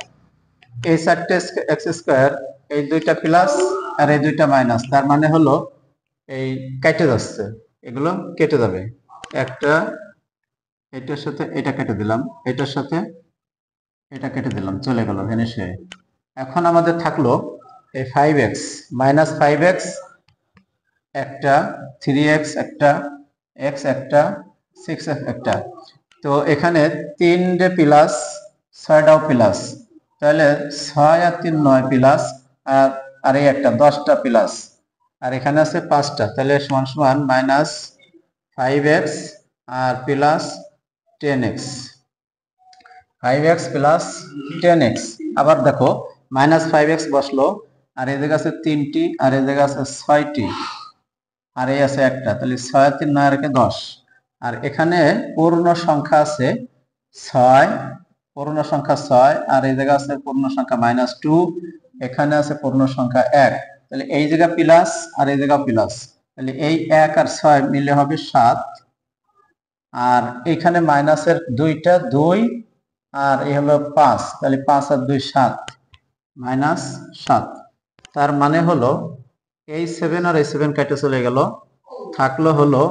Speaker 1: এই চারটে এক্স স্কোয়ার, এই দুইটা প্লাস আর এই দুইটা মাইনাস, তার মানে হলো এই কেটে যাচ্ছে, এগুলো কেটে যাবে। একটা এটার সাথে এটা কেটে দিলাম, এটার সাথে এটা কেটে দিলাম, চলে গেল ভ্যানিশ হয়ে। এখন আমাদের থাকলো এই 5x মাইনাস 5x একটা, 3x একটা, x একটা, 6x একটা। তো এখানে 3 প্লাস 6টাও প্লাস, তাহলে 6 আর 3 9 প্লাস, আর এই একটা 10টা প্লাস, আর এখানে আছে 5টা, তাহলে সমান সমান মাইনাস 5x আর plus 10x, 5x plus 10x। আবার দেখো মাইনাস 5x বসলো, আর এই জায়গা আছে 3টি আর এই জায়গা আছে 6টি আর এই আছে একটা, তাহলে 6 আর 3 9 আর 10, আর এখানে পূর্ণ সংখ্যা আছে 6, পূর্ণ সংখ্যা 6 আর এই জায়গা আছে পূর্ণ সংখ্যা মাইনাস 2, এখানে আছে পূর্ণ সংখ্যা 1, তাহলে এই জায়গা প্লাস আর এই জায়গা প্লাস, তাহলে এই 1 আর 6 মিলে হবে 7, আর এখানে মাইনাসের দুইটা 2 আর এই হলো 5, তাহলে 5 আর 2 7 মাইনাস 7। তার মানে হলো এই 7 আর এই 7 কেটে চলে গেল, থাকলো হলো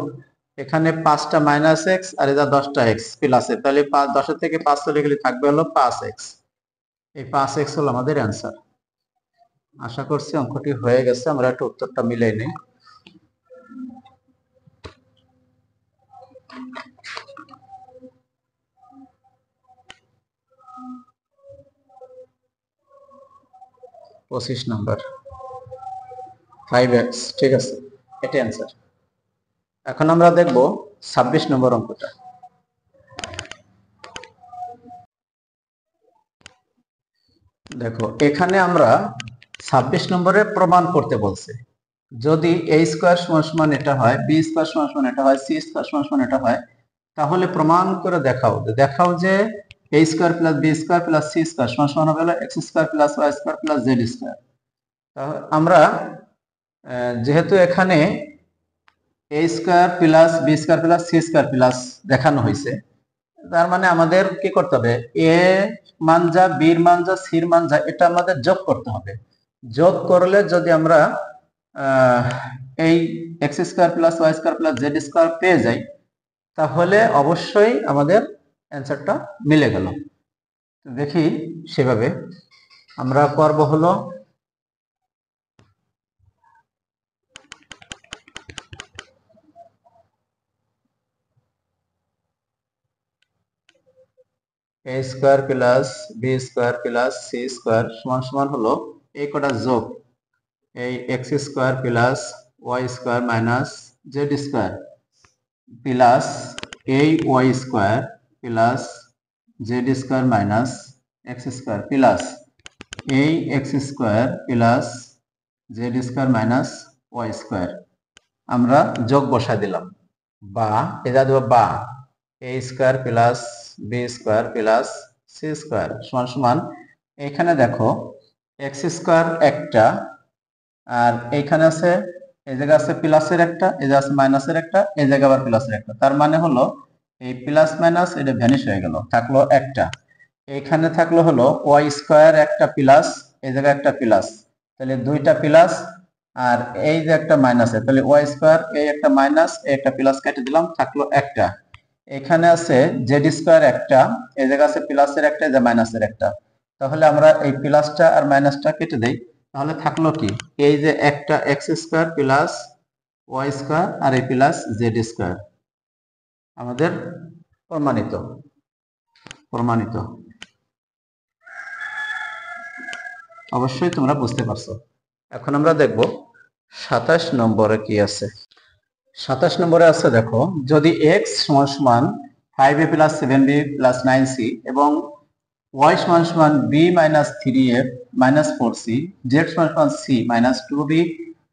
Speaker 1: এখানে 5টা মাইনাস এক্স আর এটা 10টা এক্স প্লাস এ, তাহলে 10 থেকে 5 চলে গেলে থাকবে হলো 5x। এই 5x হলো আমাদের অ্যান্সার। আশা করছি অঙ্কটি হয়ে গেছে, আমরা একটু উত্তরটা মিলাই নেই। পঁচিশ নম্বর 5x, ঠিক আছে, এটা অ্যান্সার। এখন আমরা দেখব 26 নম্বর অঙ্কটা। দেখো এখানে আমরা 26 নম্বরে প্রমাণ করতে বলছে, যদি a স্কয়ার সমান সমান এটা হয়, b স্কয়ার সমান সমান এটা হয়, c স্কয়ার সমান সমান এটা হয়, তাহলে প্রমাণ করে দেখাও যে a square plus b square plus c square সমান সমান হবে x square plus y square plus z square. তাহলে আমরা যেহেতু এখানে a square plus b square plus c square plus দেখানো হয়েছে, তার মানে আমাদের কি করতে হবে, a মান যা, b এর মান যা, c এর মান যা, এটা আমাদের যোগ করতে হবে। যোগ করলে যদি আমরা এই x square plus y square plus z square পেয়ে যাই, তাহলে অবশ্যই আমাদের অ্যান্সারটা মিলে গেল। দেখি সেভাবে আমরা করব হলো a square plus b square plus c square সমান সমান হলো এই কটা যোগ, এই x square plus y square minus z square plus এই y square plus z square minus x square plus এই x square plus z square minus y square. আমরা যোগ বসায় দিলাম, বা এটা দেব বা a square plus b square plus c square সমান সমান, এখানে দেখো এক্স স্কয়ার একটা, আর এইখানে আছে এই জায়গা আছে প্লাসের একটা, এই জায়গা আছে মাইনাসের একটা, এই জায়গা আবার প্লাসের একটা, তার মানে হলো এই প্লাস মাইনাস এটা ভ্যানিশ হয়ে গেল, থাকলো একটা। এখানে থাকলো হলো ওয়াই স্কোয়ার একটা প্লাস, এই জায়গায় একটা প্লাস, তাহলে দুইটা প্লাস, আর এই যে একটা মাইনাস, তাহলে ওয়াই স্কোয়ার এই একটা মাইনাস এই একটা প্লাস কেটে দিলাম, থাকলো একটা। এখানে আছে জেড স্কোয়ার একটা, এই জায়গা আছে প্লাসের একটা, এই যে মাইনাসের একটা, তাহলে আমরা এই প্লাসটা আর মাইনাসটা কেটে দেই, তাহলে থাকলো কি, এই যে একটা x square plus y square আর এই প্লাস জেড স্কোয়ার আমাদের প্রমাণিত। প্রমাণিত অবশ্যই তোমরা বুঝতে পারছো। এখন আমরা দেখব 27 নম্বরে কি আছে। 27 নম্বরে আছে দেখো, যদি x সমান সমান 5a plus 7b plus 9c এবং y সমান সমান b minus 3a minus 4c, z সমান সমান c minus 2b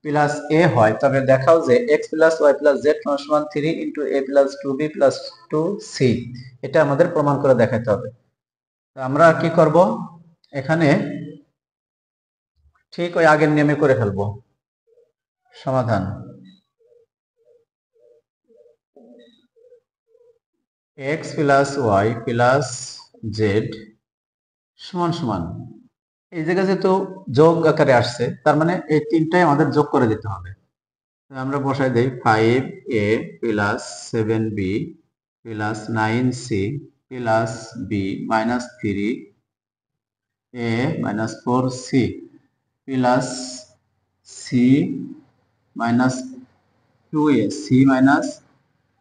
Speaker 1: plus a হয়, তবে দেখাও যে x plus y plus z সমান সমান 3 into a plus 2b plus 2c। এটা আমাদের প্রমাণ করে দেখাতে হবে। আমরা কি করব, এখানে ঠিক ওই আগের নিয়মে করে ফেলবো। সমাধান x plus y plus z সমান সমান, এই জায়গায় যেহেতু যোগ আকারে আসছে, তার মানে এই তিনটাই আমাদের যোগ করে দিতে হবে। আমরা বসাই দেই 5a plus 7b plus 9c plus b minus 3a minus 4c plus c minus 2a, c minus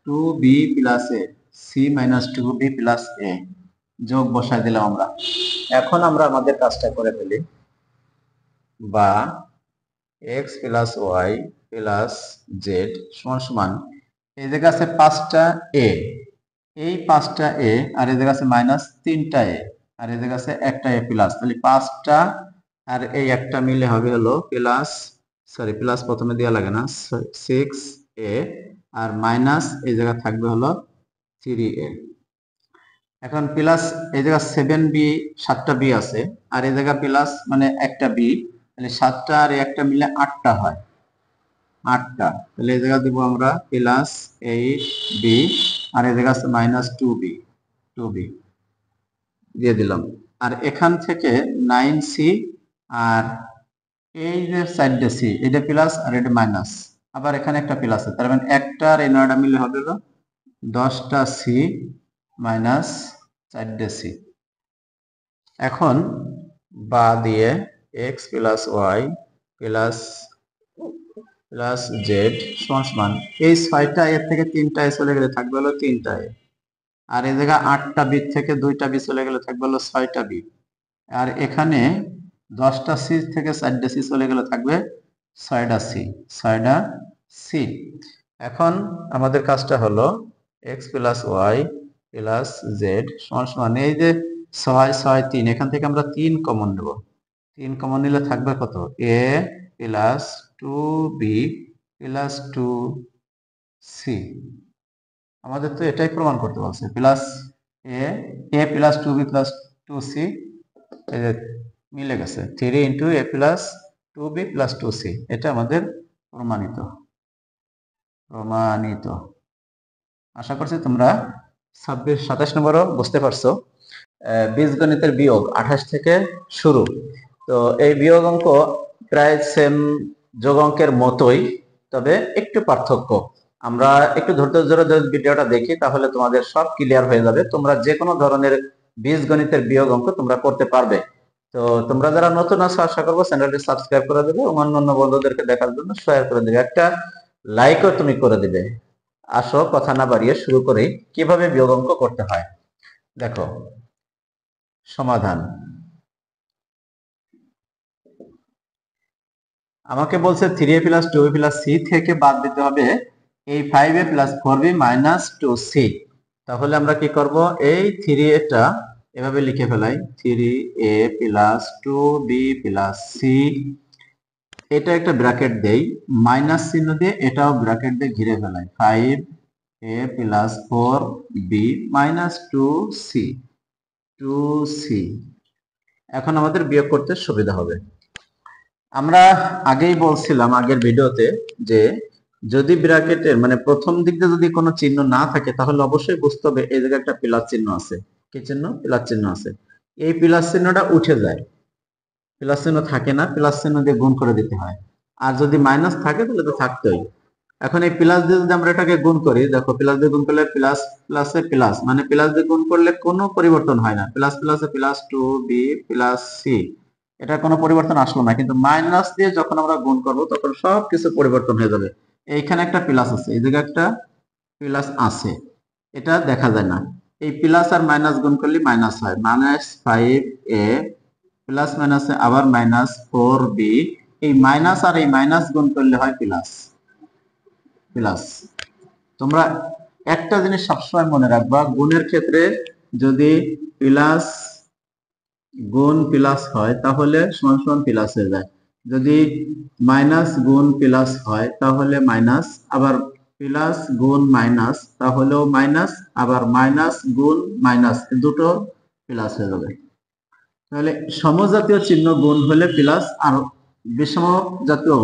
Speaker 1: 2b plus a, c minus 2b plus a যোগ বসাই দিলাম আমরা। এখন আমরা আমাদের কাজটা করে ফেলি, বা x plus y plus z সমান সমান, এই জায়গা আছে 5টা a, এই 5টা a, আর এই জায়গা আছে মাইনাস 3টা a, আর এই জায়গা আছে একটা a প্লাস, তাহলে 5টা আর এই একটা মিলে হবে হলো প্লাস, সরি প্লাস প্রথমে দেওয়া লাগে না, 6a, আর মাইনাস এই জায়গা থাকবে হলো 3a। এখন প্লাস এই জায়গা 7b, 7টা b আছে, আর এই জায়গা প্লাস মানে একটা b, তাহলে 7টা আর একটা মিলে 8টা হয়, 8টা, তাহলে এই জায়গা দিব আমরা প্লাস 8b, আর এই জায়গা আছে মাইনাস 2b দিয়ে দিলাম। আর এখান থেকে 9c, আর এই যে সাইডে c, এটা প্লাস আর এটা মাইনাস, আবার এখানে একটা প্লাস আছে, তার মানে একটা আর এই 9টা মিলে হবে 10টা c মাইনাস 4টে c। এখন বা দিয়ে x plus y plus plus z সমান সমান, এই 6টা এর থেকে 3টা এ চলে গেলে থাকবে হলো 3টা এ, আর এই জায়গা 8টা বি থেকে 2টা বি চলে গেলে থাকবে হলো 6টা বি, আর এখানে 10টা সি থেকে 4টা সি চলে গেলে থাকবে 6টা সি, 6টা সি। এখন আমাদের কাজটা হলো x plus y plus z সমান সমান, এই যে 6 6 3, এখান থেকে আমরা 3 কমন নেব, 3 কমন নিলে থাকবে কত, a plus 2b plus 2c। আমাদের তো এটাই প্রমাণ করতে বলছে, plus a plus 2b plus 2c, এই যে মিলে গেছে 3 into a plus 2b plus 2c, এটা আমাদের প্রমাণিত। প্রমাণিত। আশা করছি তোমরা 27 নম্বরও বুঝতে পারছো। বীজগণিতের বিয়োগ 28 থেকে শুরু, তো এই বিয়োগ অঙ্ক প্রায় সেম যোগ অঙ্কের মতোই, তবে একটু পার্থক্য। আমরা একটু ধৈর্য ধরে যদি ভিডিওটা দেখি তাহলে তোমাদের সব ক্লিয়ার হয়ে যাবে, তোমরা যে কোনো ধরনের বীজগণিতের বিয়োগ অঙ্ক তোমরা করতে পারবে। তো তোমরা যারা নতুন আছো, আশা করবো চ্যানেলটি সাবস্ক্রাইব করে দেবে এবং অন্যান্য বন্ধুদেরকে দেখার জন্য শেয়ার করে দেবে, একটা লাইকও তুমি করে দিবে। আসো কথা না বাড়িয়ে শুরু করি কিভাবে বিয়োগ অঙ্ক করতে হয়। দেখো সমাধান, আমাকে বলছে 3a plus 2b plus c থেকে বাদ দিতে হবে এই 5a plus 4b minus 2c। তাহলে আমরা কি করব, এই 3a টা এভাবে লিখে ফেলাই, 3a plus 2b plus c, এটা একটা ব্র্যাকেট দেই, মাইনাস চিহ্ন দিয়ে এটাও ব্র্যাকেট দিয়ে ঘিরে ফেলাই, 5a plus 4b minus 2c। এখন আমাদের বিয়োগ করতে সুবিধা হবে। আমরা আগেই বলছিলাম আগের ভিডিওতে যে যদি ব্র্যাকেটের মানে প্রথম দিক দিয়ে যদি কোনো চিহ্ন না থাকে তাহলে অবশ্যই বুঝতে হবে এই জায়গায় একটা প্লাস চিহ্ন আছে। কি চিহ্ন? প্লাস চিহ্ন আছে। এই প্লাস চিহ্নটা উঠে যায়, প্লাস চিহ্ন থাকে না, প্লাস চিহ্ন দিয়ে গুণ করে দিতে হয়। আর যদি মাইনাস থাকে তাহলে তো থাকতোই। এখন এই প্লাস দিয়ে যদি আমরা এটাকে গুণ করি, দেখো প্লাস দিয়ে গুণ করলে প্লাস প্লাসে প্লাস, মানে প্লাস দিয়ে গুণ করলে কোনো পরিবর্তন হয় না, প্লাস প্লাসে প্লাস 2b প্লাস সি, এটা কোনো পরিবর্তন আসলো না। কিন্তু মাইনাস দিয়ে যখন আমরা গুণ করব তখন সব কিছু পরিবর্তন হয়ে যাবে। এইখানে একটা প্লাস আছে, এই জায়গায় একটা প্লাস আছে, এটা দেখা যায় না। এই প্লাস আর মাইনাস গুণ করলে মাইনাস হয়, -5a প্লাস মাইনাসে আবার -4b, এই মাইনাস আর এই মাইনাস গুণ করলে হয় প্লাস। প্লাস তোমরা একটা জিনিস সবসময় মনে রাখবা, গুণের ক্ষেত্রে যদি প্লাস গুণ প্লাস হয় তাহলে সমান সমান প্লাস হয়ে যায়, যদি মাইনাস গুণ প্লাস হয় তাহলে মাইনাস, আবার প্লাস গুণ মাইনাস তাহলেও মাইনাস, আবার মাইনাস গুণ মাইনাস, দুটো প্লাস হয়ে যাবে। তাহলে সমজাতীয় চিহ্ন গুণ হলে প্লাস, আর বিষম জাতীয়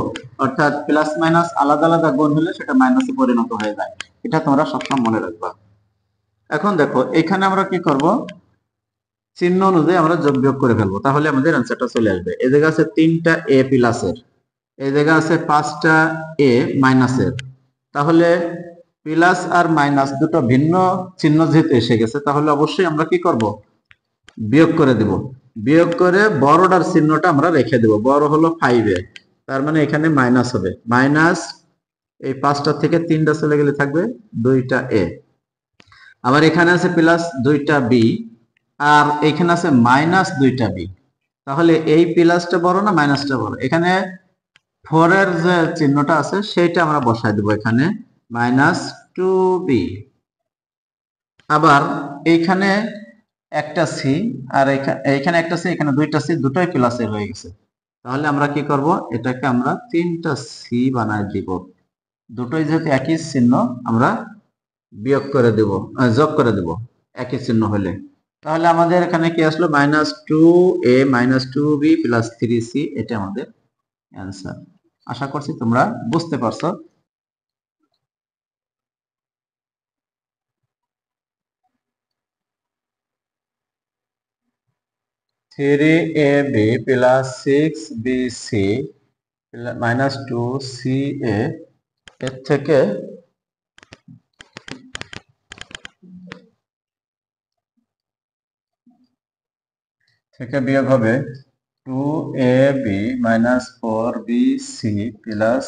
Speaker 1: অর্থাৎ প্লাস মাইনাস আলাদা আলাদা গুণ হলে সেটা মাইনাসে পরিণত হয়ে যায়। এটা তোমরা সবসময় মনে রাখবা। এখন দেখো এখানে আমরা কি করব, চিহ্ন অনুযায়ী আমরা যোগ বিয়োগ করে ফেলবো, তাহলে আমাদের অ্যান্সারটা চলে আসবে। এই জায়গা আছে 3টা এ প্লাসের, এই জায়গা আছে 5টা এ মাইনাসের, তাহলে প্লাস আর মাইনাস দুটো ভিন্ন চিহ্ন যেহেতু এসে গেছে তাহলে অবশ্যই আমরা কি করব, বিয়োগ করে দেব। বিয়োগ করে বড়টার চিহ্নটা আমরা রেখে দেব, বড় হলো 5 তার মানে এখানে মাইনাস হবে, মাইনাস এই 5টা থেকে 3টা চলে গেলে থাকবে 2টা এ, আবার এখানে আছে প্লাস 2টা বি, আর এখানে আছে মাইনাস 2টা বি। তাহলে এই প্লাসটা বড় না মাইনাসটা বড়? এখানে 4 এর যে চিহ্নটা আছে সেইটা আমরা বসাই দেব এখানে, -2b। আবার এইখানে একটা সি, আর এইখানে একটা সি, এখানে 2টা সি, দুটোই প্লাসে হয়ে গেছে। তাহলে আমরা কি করব, এটাকে আমরা 3টা সি বানাই দিব, দুটোই যেহেতু একই চিহ্ন আমরা বিয়োগ করে দেব, যোগ করে দেব একই চিহ্ন হলে। তাহলে আমাদের এখানে কি আসলো, -2a -2b প্লাস 3c, এটা আমাদের অ্যান্সার। আশা করছি তোমরা বুঝতে পারছো। (3ab plus 6bc -2ca) এর থেকে বিয়োগ হবে 2ab -4bc প্লাস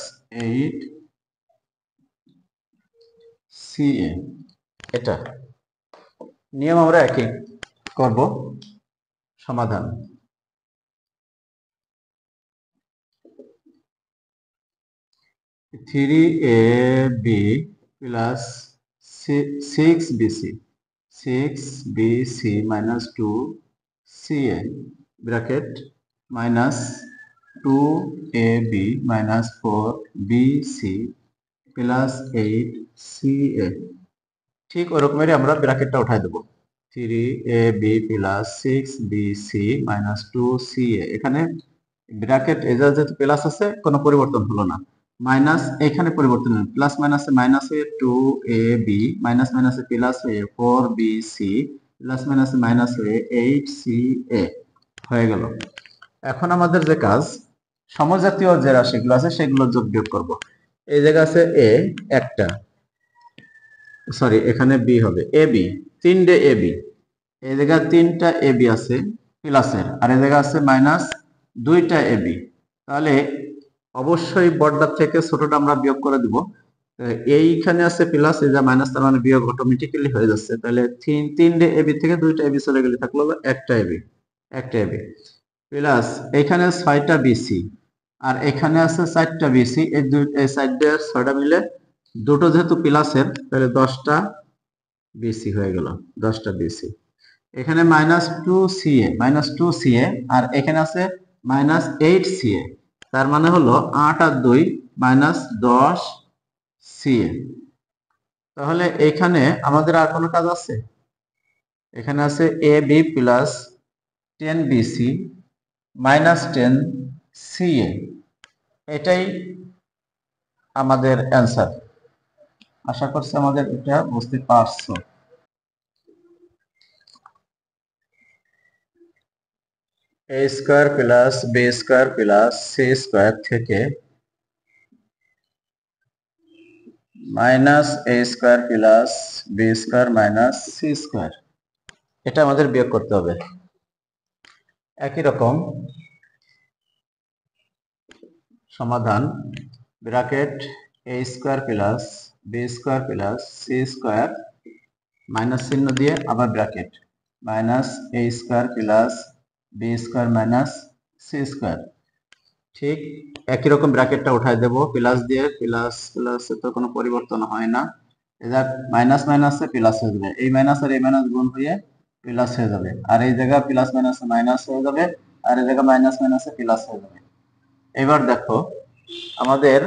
Speaker 1: 8ca। এটা নিয়ম আমরা একই করব। সমাধান, three a b plus 6bc minus 2ca bracket minus 2ab minus 4bc plus 8ca। ঠিক ওরকমেরই আমরা ব্র্যাকেটটা উঠাই দেবো, 3ab plus 6bc minus 2ca। এখানে ব্র্যাকেট এজাজ যেহেতু প্লাস আছে কোনো পরিবর্তন হলো না, মাইনাস এখানে পরিবর্তন হলো, প্লাস মাইনাসে মাইনাসে 2ab, মাইনাস মাইনাসে প্লাস হয়ে 4bc, প্লাস মাইনাসে মাইনাস হয়ে 8ca হয়ে গেল। এখন আমাদের যে কাজ, সমজাতীয় যে রাশিগুলো আছে সেগুলো যোগ বিয়োগ করব। এই জায়গা আছে এ একটা, সরি এখানে বি হবে, এ বি 3টে এ বি, এই জায়গায় 3টা এ বি আছে প্লাসের, আর এই জায়গা আছে মাইনাস 2টা এ বি। তাহলে অবশ্যই বড়টা থেকে ছোটটা আমরা বিয়োগ করে দিব। এইখানে আছে প্লাস, এই যে মাইনাস, তার মানে বিয়োগ অটোমেটিক্যালি হয়ে যাচ্ছে। তাহলে 3টে এ বি থেকে 2টা এ বি চলে গেলে থাকলো একটা এ বি, একটা এ বি প্লাস এখানে 6টা বিসি, আর এখানে আছে 4টা বিসি, এই সাইডে 6টা মিলে দুটো যেহেতু প্লাসের তাহলে 10টা বিসি হয়ে গেল, 10টা বিসি। এখানে -2ca, আর এখানে আছে -8ca, তার মানে হলো 8 আর 2 -10ca। তাহলে এখানে আমাদের আর কোনো কাজ আছে? এখানে আছে ab প্লাস 10bc -10ca, এটাই আমাদের অ্যান্সার। আশা করছি আমাদের এটা বুঝতে পারছো। A square plus B square plus C square থেকে minus a square plus B square minus c square, এটা আমাদের বিয়োগ করতে হবে। একই রকম সমাধান, bracket a square plus B square plus C square minus চিহ্ন দিয়ে আবার bracket minus a square plus B square minus c square. ঠিক একই রকম ব্র্যাকেটটা উঠাই দেব প্লাস দিয়ে, প্লাস প্লাসে তো কোনো পরিবর্তন হয় না, এটা মাইনাস মাইনাসে প্লাস হয়ে যাবে, এই মাইনাস আর এই মাইনাস গুণ হয়ে প্লাস হয়ে যাবে, আর এই জায়গা প্লাস মাইনাসে মাইনাস হয়ে যাবে, আর এই জায়গা মাইনাস মাইনাসে প্লাস হয়ে যাবে। এবার দেখো আমাদের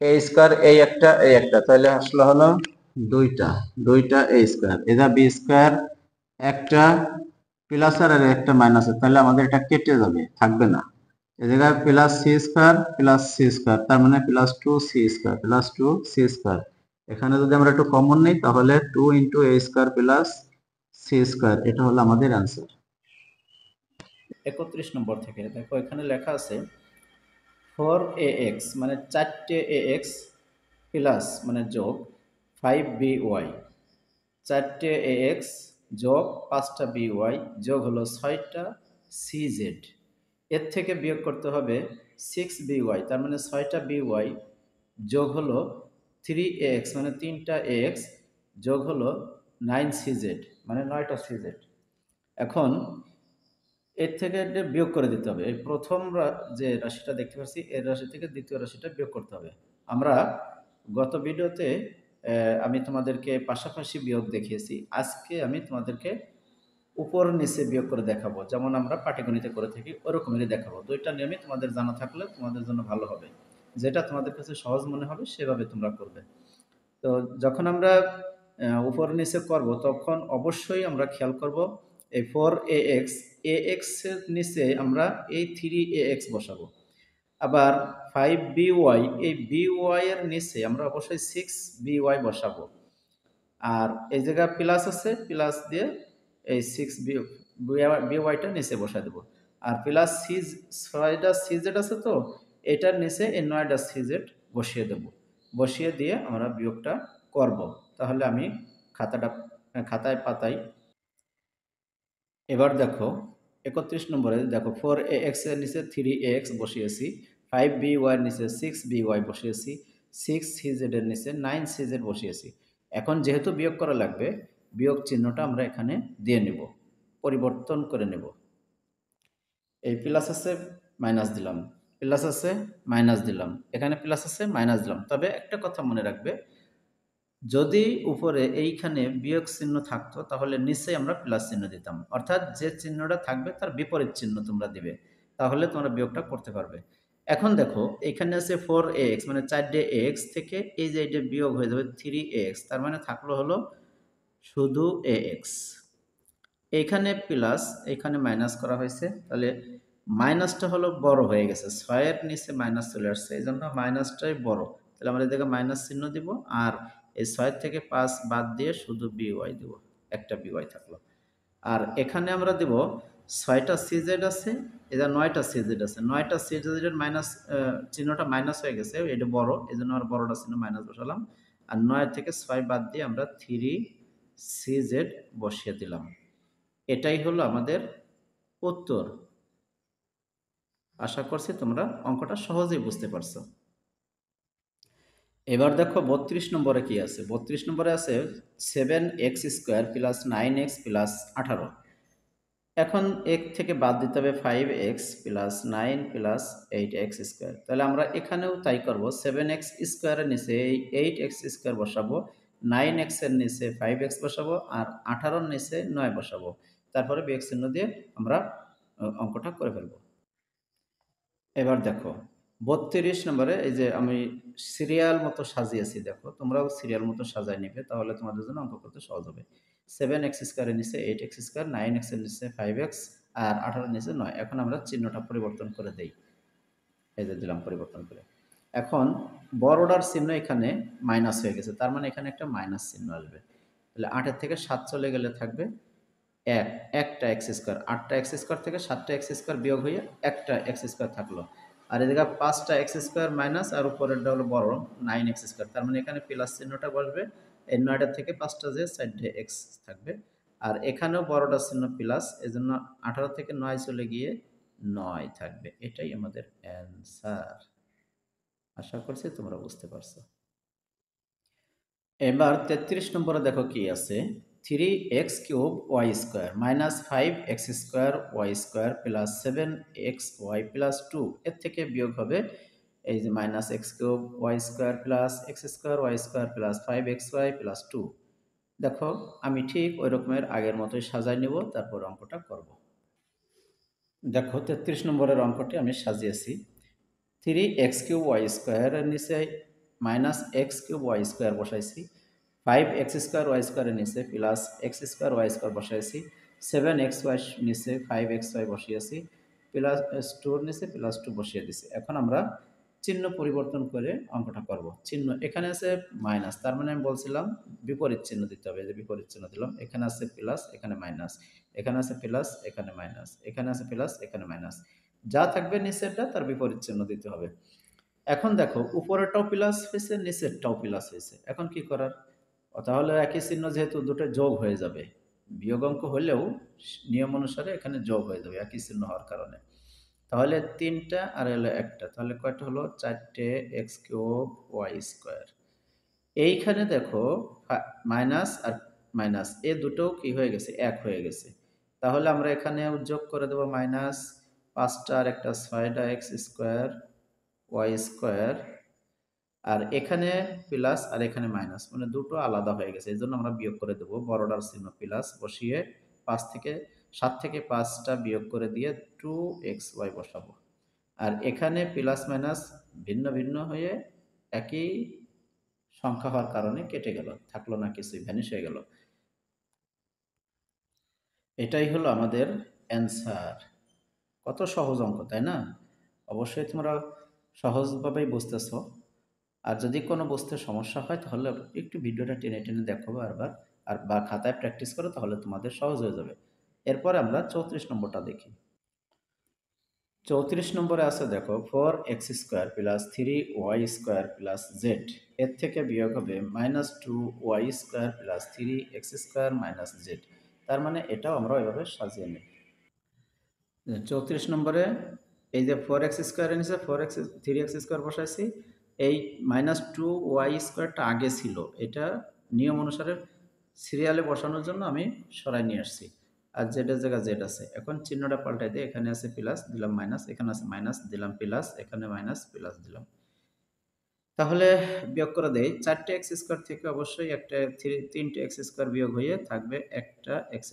Speaker 1: এ স্কোয়ার এই একটা তাহলে আসলে হলো দুইটা, দুইটা এ স্কোয়ার, এটা বি স্কোয়ার একটা প্লাস আর একটা মাইনাস, তাহলে আমাদের এটা কেটে যাবে, থাকবে না। এই জায়গায় প্লাস সি স্কোয়ার তার মানে plus two C square plus two C square. এখানে যদি আমরা একটু কমন নিই তাহলে two into A square plus C square, এটা হলো আমাদের অ্যান্সার।
Speaker 2: 31 নম্বর থেকে দেখো এখানে লেখা আছে 4ax মানে 4ax প্লাস মানে যোগ 5by, 4ax যোগ 5টা by যোগ হলো 6টা cz, এর থেকে বিয়োগ করতে হবে 6by, তার মানে 6টা by যোগ হলো 3ax মানে 3টা ax যোগ হলো 9cz মানে 9টা cz। এখন এর থেকে এটা বিয়োগ করে দিতে হবে, এই প্রথম যে রাশিটা দেখতে পাচ্ছি এর রাশি থেকে দ্বিতীয় রাশিটা বিয়োগ করতে হবে। আমরা গত ভিডিওতে আমি তোমাদেরকে পাশাপাশি বিয়োগ দেখিয়েছি, আজকে আমি তোমাদেরকে উপর নিচে বিয়োগ করে দেখাবো, যেমন আমরা পাটিগণিতে করে থাকি ওরকমই দেখাবো। দুইটা নিয়মই তোমাদের জানা থাকলে তোমাদের জন্য ভালো হবে, যেটা তোমাদের কাছে সহজ মনে হবে সেভাবে তোমরা করবে। তো যখন আমরা উপর নিচে করব তখন অবশ্যই আমরা খেয়াল করব এই 4ax এর নিচে আমরা এই 3ax বসাবো, আবার 5by এই by এর নিচে আমরা অবশ্যই 6by বসাবো, আর এই জায়গায় প্লাস আছে প্লাস দিয়ে এই 6by নিচে বসাই দেবো, আর প্লাস সি 6টা সিজেড আছে তো এটার নিচে এই 9টা সিজেড বসিয়ে দেব, বসিয়ে দিয়ে আমরা বিয়োগটা করব। তাহলে আমি খাতায় পাতাই। এবার দেখো 31 নম্বরে দেখো 4ax এর নিচে 3ax বসিয়েছি, 5by এর নিচে 6by বসিয়েছি, 6cz এর নিচে 9cz বসিয়েছি। এখন যেহেতু বিয়োগ করা লাগবে বিয়োগ চিহ্নটা আমরা এখানে দিয়ে নেব, পরিবর্তন করে নেব। এই প্লাস আছে মাইনাস দিলাম, প্লাস আছে মাইনাস দিলাম, এখানে প্লাস আছে মাইনাস দিলাম। তবে একটা কথা মনে রাখবে, যদি উপরে এইখানে বিয়োগ চিহ্ন থাকতো তাহলে নিচে আমরা প্লাস চিহ্ন দিতাম, অর্থাৎ যে চিহ্নটা থাকবে তার বিপরীত চিহ্ন তোমরা দিবে, তাহলে তোমরা বিয়োগটা করতে পারবে। এখন দেখো এখানে আছে 4ax মানে 4ax থেকে এই যে এটা বিয়োগ হয়ে যাবে 3ax, তার মানে থাকলো হলো শুধু ax, এখানে প্লাস এখানে মাইনাস করা হয়েছে, তাহলে মাইনাসটা হলো বড় হয়ে গেছে, 6 এর নিচে মাইনাস চলে আসছে এই জন্য মাইনাসটাই বড়, তাহলে আমরা এদিকে মাইনাস চিহ্ন দিব, আর এই 6 থেকে 5 বাদ দিয়ে শুধু বিওয়াই দিব, একটা বিওয়াই থাকলো। আর এখানে আমরা দেব 6টা সিজেড আছে, এটা 9টা সিজেড আছে, 9টা সিজেডের মাইনাস চিহ্নটা মাইনাস হয়ে গেছে, এটা বড় এই জন্য আমরা বড়টা চিহ্ন মাইনাস বসালাম, আর 9 থেকে 6 বাদ দিয়ে আমরা 3cz বসিয়ে দিলাম। এটাই হলো আমাদের উত্তর। আশা করছি তোমরা অঙ্কটা সহজেই বুঝতে পারছো। এবার দেখো 32 নম্বরে কি আছে, 32 নম্বরে আছে 7x² প্লাস 9x প্লাস 18। এখন এক থেকে বাদ দিতে হবে 5x প্লাস 9 প্লাস 8x², তাহলে আমরা এখানেও তাই করব, 7x² এর নিচে এই 8x² বসাবো, 9x এর নিচে 5x বসাবো, আর 18 এর নিচে 9 বসাবো, তারপরে বিয়োগ চিহ্ন দিয়ে আমরা অঙ্কটা করে ফেলবো। এবার দেখো 32 নম্বরে এই যে আমি সিরিয়াল মতো সাজিয়েছি, দেখো তোমরাও সিরিয়াল মতো সাজায় নিবে, তাহলে তোমাদের জন্য অঙ্ক করতে সহজ হবে। 7x² এর নিচে 8x², 9x এর নিচে 5x, আর 18 এর নিচে 9। এখন আমরা চিহ্নটা পরিবর্তন করে দেই, এই যে দিলাম পরিবর্তন করে। এখন বড়টার চিহ্ন এখানে মাইনাস হয়ে গেছে, তার মানে এখানে একটা মাইনাস চিহ্ন আসবে। তাহলে 8 থেকে 7 চলে গেলে থাকবে একটা এক্স স্কোয়ার। 8টা এক্স স্কোয়ার থেকে 7টা এক্স স্কোয়ার বিয়োগ হয়ে একটা এক্স স্কোয়ার থাকলো। আর এদিকে 5টা এক্স স্কোয়ার মাইনাস, আর উপরেরটা হলো বড় 9 এক্স স্কোয়ার, তার মানে এখানে প্লাস চিহ্নটা বসবে। এই 9টা থেকে 5টা যে সাইডে এক্স থাকবে। আর এখানেও বড়টার চিহ্ন প্লাস, এজন্য 18 থেকে 9 চলে গিয়ে 9 থাকবে। এটাই আমাদের অ্যান্সার। আশা করছি তোমরা বুঝতে পারছো। এবার 33 নম্বরে দেখো কি আছে, 3x³ y² -5x² y² +7xy +2 এর থেকে বিয়োগ হবে এই যে -x³ y² +x² y² +5xy +2। দেখো আমি ঠিক ওই রকমের আগের মতোই সাজাই নেব, তারপর অঙ্কটা করব। দেখো 33 নম্বরের অঙ্কটি আমি সাজিয়েছি। 3x³ y² এর নিচে -x³ y² বসাইছি, 5x² y² এর নিচে +x² y² বসাইছি, 7xy নিচে 5xy বসিয়েছি, +2 নিচে +2 বসিয়ে দিছি। এখন আমরা চিহ্ন পরিবর্তন করে অঙ্কটা করব। চিহ্ন এখানে আছে মাইনাস, তার মানে আমি বলছিলাম বিপরীত চিহ্ন দিতে হবে। যে বিপরীত চিহ্ন দিলাম, এখানে আছে প্লাস, এখানে মাইনাস, এখানে আছে প্লাস, এখানে মাইনাস, এখানে আছে প্লাস, এখানে মাইনাস। যা থাকবে নিচেরটা তার বিপরীত চিহ্ন দিতে হবে। এখন দেখো উপরেরটাও প্লাস হয়েছে, নিচেরটাও প্লাস হয়েছে। এখন কি করার? তাহলে একই চিহ্ন যেহেতু দুটো যোগ হয়ে যাবে, বিয়োগ অঙ্ক হলেও নিয়ম অনুসারে এখানে যোগ হয়ে যাবে একই চিহ্ন হওয়ার কারণে। তাহলে 3টা আর হলো একটা, তাহলে কয়টা হলো? 4টে x³ y²। এইখানে দেখো মাইনাস আর মাইনাস এ দুটো কি হয়ে গেছে? এক হয়ে গেছে। তাহলে আমরা এখানে যোগ করে দেবো মাইনাস 5টা আর একটা 6টা x² y², আর এখানে প্লাস আর এখানে মাইনাস, মানে দুটো আলাদা হয়ে গেছে। এই জন্য আমরা বিয়োগ করে দেবো, বড়টার চিহ্ন প্লাস বসিয়ে 7 থেকে 5টা বিয়োগ করে দিয়ে 2xy বসাবো। আর এখানে প্লাস মাইনাস ভিন্ন ভিন্ন হয়ে একই সংখ্যা হওয়ার কারণে কেটে গেল, থাকলো না কিছুই, ভ্যানিশ হয়ে গেল। এটাই হলো আমাদের অ্যান্সার। কত সহজ অঙ্ক, তাই না? অবশ্যই তোমরা সহজভাবেই বুঝতেছ। আর যদি কোনো বুঝতে সমস্যা হয় তাহলে একটু ভিডিওটা টেনে টেনে দেখো বারবার, আর বা খাতায় প্র্যাকটিস করো, তাহলে তোমাদের সহজ হয়ে যাবে। এরপরে আমরা 34 নম্বরটা দেখি। 34 নম্বরে আছে দেখো 4x² + 3y² + z এর থেকে বিয়োগ হবে -2y² + 3x² - z। তার মানে এটাও আমরা এভাবে সাজিয়ে নিই। 34 নম্বরে এই যে 4x² এর নিচে 3x² বসাইছি, এই -2y² আগে ছিল, এটা নিয়ম অনুসারে সিরিয়ালে বসানোর জন্য আমি সরাই নিয়ে আসছি। আর জেডের জায়গায় জেড আছে। এখন চিহ্নটা পাল্টাই দিয়ে এখানে আছে প্লাস, দিলাম মাইনাস, এখানে আছে মাইনাস, দিলাম প্লাস, এখানে মাইনাস, প্লাস দিলাম। তাহলে বিয়োগ করে দেই, 4টে x² থেকে অবশ্যই 3টে x² বিয়োগ হয়ে থাকবে একটা x²।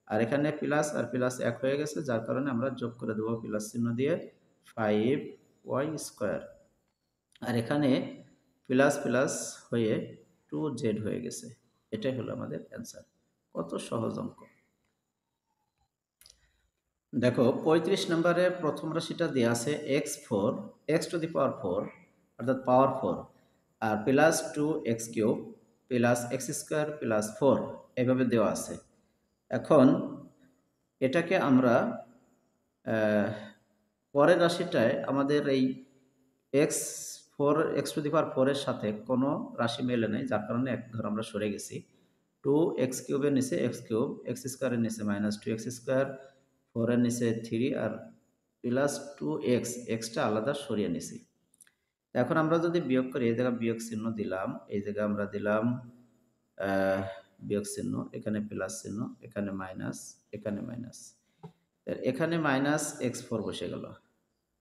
Speaker 2: আর এখানে প্লাস আর প্লাস এক হয়ে গেছে, যার কারণে আমরা যোগ করে দেবো প্লাস চিহ্ন দিয়ে 5y²। আর এখানে প্লাস প্লাস হয়ে 2z হয়ে গেছে। এটাই হলো আমাদের অ্যান্সার। কত সহজ অঙ্ক। দেখো 35 নম্বরে প্রথম রাশিটা দেওয়া আছে x4 x⁴ অর্থাৎ পাওয়ার 4 আর +2x³ +x² +4 এভাবে দেওয়া আছে। এখন এটাকে আমরা পরের রাশিটায় আমাদের এই x⁴ এর সাথে কোনো রাশি মেলে নেই, যার কারণে এক ঘর আমরা সরে গেছি। 2x³ এর নিচে x³ x² এর নিচে -2x², 4 এর নিচে 3 আর +2x, টা আলাদা সরিয়ে নিছি। এখন আমরা যদি বিয়োগ করি, এই জায়গায় বিয়োগ চিহ্ন দিলাম, এই জায়গায় আমরা দিলাম বিয়োগ চিহ্ন, এখানে প্লাস চিহ্ন, এখানে মাইনাস, এখানে মাইনাস। এখানে -x4 বসে গেল,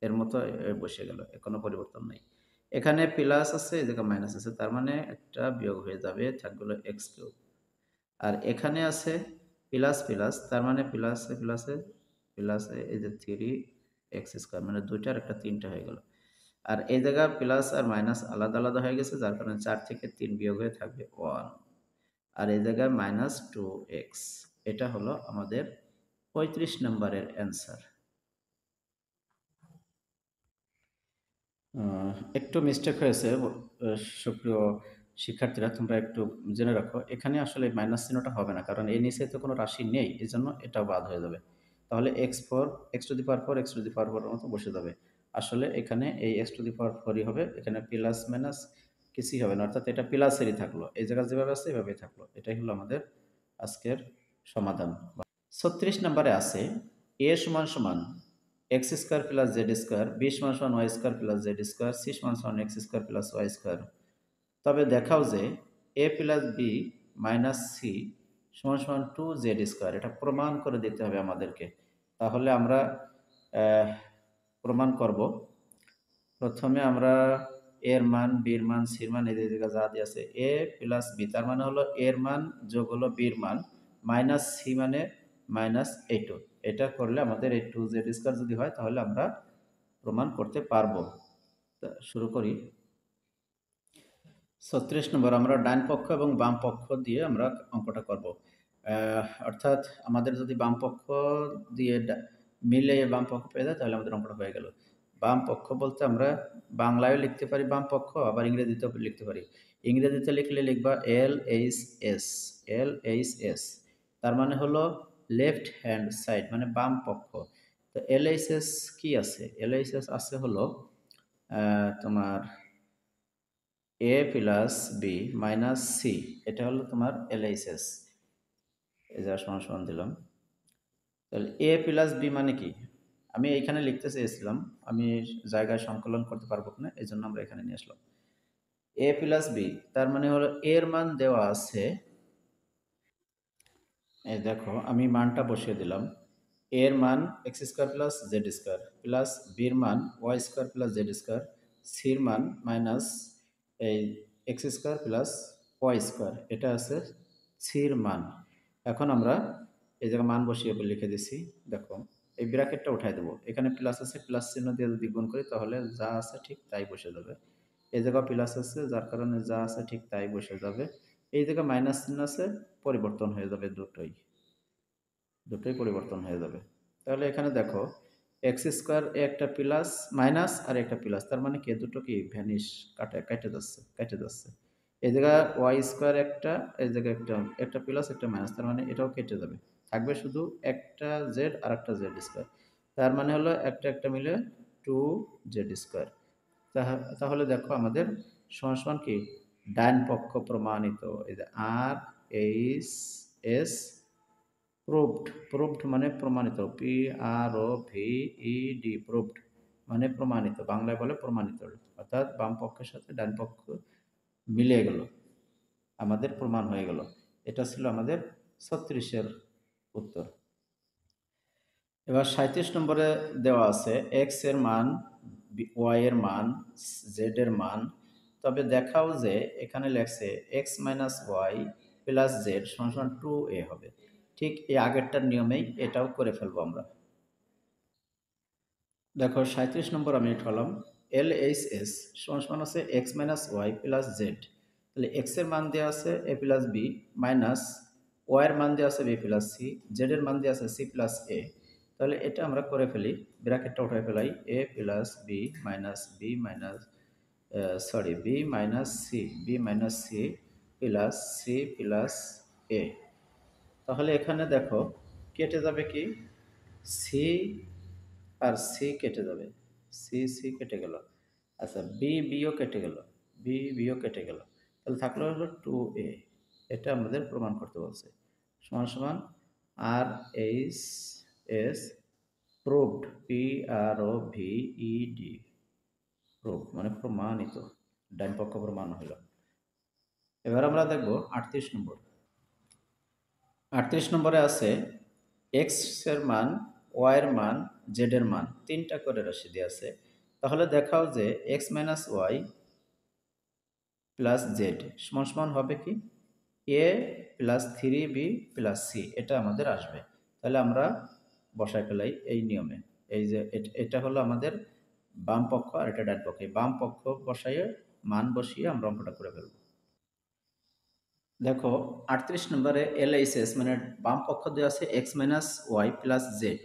Speaker 2: এর মতো বসে গেল, কোনো পরিবর্তন নাই। এখানে প্লাস আছে, এই জায়গায় মাইনাস আছে, তার মানে একটা বিয়োগ হয়ে যাবে, থাকবে x³। আর এখানে আছে প্লাস প্লাস, তার মানে প্লাসে প্লাসে প্লাসে এই যে 3x², মানে 2টা আর একটা 3টা হয়ে গেল। আর এই জায়গায় প্লাস আর মাইনাস আলাদা আলাদা হয়ে গেছে, যার কারণে 4 থেকে 3 বিয়োগ হয়ে থাকবে 1। আর এই জায়গায় -2x। এটা হলো আমাদের 35 নম্বরের অ্যান্সার। একটু মিস্টেক হয়েছে সুপ্রিয় শিক্ষার্থীরা, তোমরা একটু জেনে রাখো। এখানে আসলে মাইনাস চিহ্নটা হবে না, কারণ এর নিচে তো কোনো রাশি নেই, এজন্য এটাও বাদ হয়ে যাবে। তাহলে x to the power 4 x to the power 4 এর মতো বসে যাবে। আসলে এখানে এই এক্স টু দি পাওয়ার 4ই হবে, এখানে প্লাস মাইনাস কিছুই হবে না, অর্থাৎ এটা প্লাসেরই থাকলো। এই জায়গায় যেভাবে আছে এভাবেই থাকলো। এটাই হলো আমাদের আজকের সমাধান। 36 নম্বরে আছে a সমান সমান x square plus z square, B সমান সমান y square plus z square, C সমান সমান x square plus y square. তবে দেখাও যে এ প্লাস বি মাইনাস সি সমান সমান 2z স্কোয়ার। এটা প্রমাণ করে দিতে হবে আমাদেরকে। তাহলে আমরা প্রমাণ করব। প্রথমে আমরা এর মান, বির মান, সির মান, এদের জায়গায় যা দিয়ে আছে, এ প্লাস বি তার মানে হলো এর মান যোগ হলো বির মান, মাইনাস সি মানে মাইনাস এই টু। এটা করলে আমাদের এই 2z স্কোয়ার যদি হয় তাহলে আমরা প্রমাণ করতে পারবো। শুরু করি। 36 নম্বর, আমরা ডান পক্ষ এবং বাম পক্ষ দিয়ে আমরা অঙ্কটা করব। অর্থাৎ আমাদের যদি বাম পক্ষ দিয়ে মিলে বাম পক্ষ পেয়ে যায় তাহলে আমাদের অঙ্কটা হয়ে গেল। বাম পক্ষ বলতে আমরা বাংলায়ও লিখতে পারি বাম পক্ষ, আবার ইংরেজিতেও লিখতে পারি। ইংরেজিতে লিখলে লিখবা LHS। LHS তার মানে হলো লেফট হ্যান্ড সাইড, মানে বাম পক্ষ। তো LHS কি আছে? LHS আছে হলো তোমার এ প্লাস বি মাইনাস সি, এটা হলো তোমার LHS। এই যে সমান সমান দিলাম। তাহলে এ প্লাস বি মানে কি? আমি এইখানে লিখতে চেয়েছিলাম, আমি জায়গায় সংকলন করতে পারবো কিনা, এই জন্য আমরা এখানে নিয়ে আসলাম। এ প্লাস বি তার মানে হলো এর মান দেওয়া আছে, এই দেখো আমি মানটা বসিয়ে দিলাম। এর মান x square plus z square plus বির মান y square plus z square, সির মান মাইনাস এই x square plus y square, এটা আছে সির মান। এখন আমরা এই জায়গায় মান বসিয়ে লিখে দিছি। দেখো এই ব্র্যাকেটটা উঠাই দেবো, এখানে প্লাস আছে, প্লাস চিহ্ন দিয়ে যদি গুণ করি তাহলে যা আছে ঠিক তাই বসে যাবে। এই জায়গায় প্লাস আছে, যার কারণে যা আছে ঠিক তাই বসে যাবে। এই জায়গায় মাইনাস চিহ্ন আছে, পরিবর্তন হয়ে যাবে, দুটোই পরিবর্তন হয়ে যাবে। তাহলে এখানে দেখো এক্স স্কোয়ার একটা প্লাস মাইনাস আর একটা প্লাস, তার মানে কি দুটো কি ভ্যানিশ, কেটে যাচ্ছে। এই জায়গায় ওয়াই স্কোয়ার একটা, এই জায়গায় একটা প্লাস একটা মাইনাস, তার মানে এটাও কেটে যাবে। থাকবে শুধু একটা জেড আর একটা জেড স্কোয়ার, তার মানে হলো একটা একটা মিলে 2z স্কোয়ার। তাহলে দেখো আমাদের সমান সমান কি ডান পক্ষ প্রমাণিত। এই যে RHS প্রুভড মানে প্রমাণিত, PROVED প্রুভড মানে প্রমাণিত, বাংলায় বলে প্রমাণিত। অর্থাৎ বাম পক্ষের সাথে ডান পক্ষ মিলে গেল, আমাদের প্রমাণ হয়ে গেল। এটা ছিল আমাদের 36-এর উত্তর। এবার 37 নম্বরে দেওয়া আছে এক্স এর মান, ওয়াই এর মান, জেড এর মান। তবে দেখাও যে এখানে লেখছে x minus y plus z সমান সমান 2a হবে। ঠিক এই আগেরটার নিয়মেই এটাও করে ফেলবো আমরা। দেখো 37 নম্বর আমি লিখলাম LHS সমান সমান আছে x minus y plus z. তাহলে এক্স এর মান দেওয়া আছে এ প্লাস বি মাইনাস ওয়াই এর মান দেওয়া আছে বি প্লাস সি, জেড এর মান দেওয়া আছে সি প্লাস এ। তাহলে এটা আমরা করে ফেলি, ব্র্যাকেটটা উঠাই ফেলাই, a plus B minus b minus b minus c plus c plus a. তাহলে এখানে দেখো কেটে যাবে কি, সি আর সি কেটে যাবে, সি কেটে গেল। আচ্ছা বিও কেটে গেল, বিও কেটে গেল। তাহলে থাকলো হলো 2a। এটা আমাদের প্রমাণ করতে বলছে। সমান সমান RHS প্রুভড, PROVED প্রুভ মানে প্রমাণিত, ডান পক্ষ প্রমাণ হলো। এবার আমরা দেখব 38 নম্বর। 38 নম্বরে আছে এক্স এর মান, ওয়াই এর মান, জেড এর মান, তিনটা করে রাশি দিয়ে আছে। তাহলে দেখাও যে x minus y plus z সমান সমান হবে কি এ প্লাস 3b প্লাস সি, এটা আমাদের আসবে। তাহলে আমরা বসায় ফেলাই এই নিয়মে। এই যে এটা হলো আমাদের বাম পক্ষ আর এটা ডান পক্ষ, বাম পক্ষ বসাইয়ে মান বসিয়ে আমরা অঙ্কটা করে ফেলব। দেখো 38 নম্বরে LHS মানে বাম পক্ষ দেওয়া আছে x minus y plus z.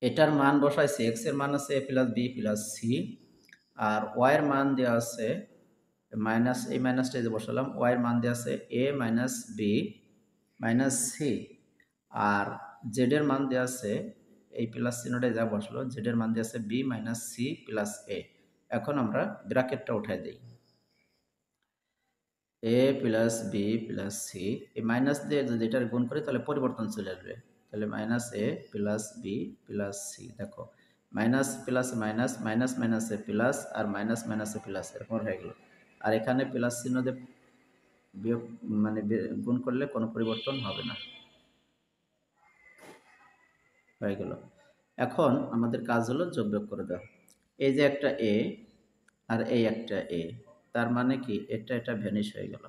Speaker 2: এটার মান বসাইছে, এক্স এর মান আছে এ প্লাস বি প্লাস সি, আর ওয়াইয়ের মান দেওয়া আছে মাইনাস, এই মাইনাসটা যে বসালাম, ওয়াইয়ের মান দেওয়া আছে এ মাইনাস বি মাইনাস সি, আর জেডের মান দেওয়া আছে এই প্লাস চিহ্নটা যা বসলো, জেডের মান দেওয়া আছে বি মাইনাস সি প্লাস এ। এখন আমরা ব্র্যাকেটটা উঠাই দিই, এ প্লাস বি প্লাস সি, এই মাইনাস দিয়ে যদি এটার গুণ করি তাহলে পরিবর্তন চলে আসবে, তাহলে মাইনাস এ প্লাস বি প্লাস সি। দেখো মাইনাস প্লাস মাইনাস, মাইনাস মাইনাসে প্লাস, আর মাইনাস মাইনাসে প্লাস, এরকম হয়ে গেল। আর এখানে প্লাস চিহ্ন দিয়ে বিয়োগ মানে গুণ করলে কোনো পরিবর্তন হবে না, হয়ে গেল। এখন আমাদের কাজ হলো যোগ বিয়োগ করে দেওয়া। এই যে একটা এ আর এই একটা এ, তার মানে কি এটা ভ্যানিশ হয়ে গেল,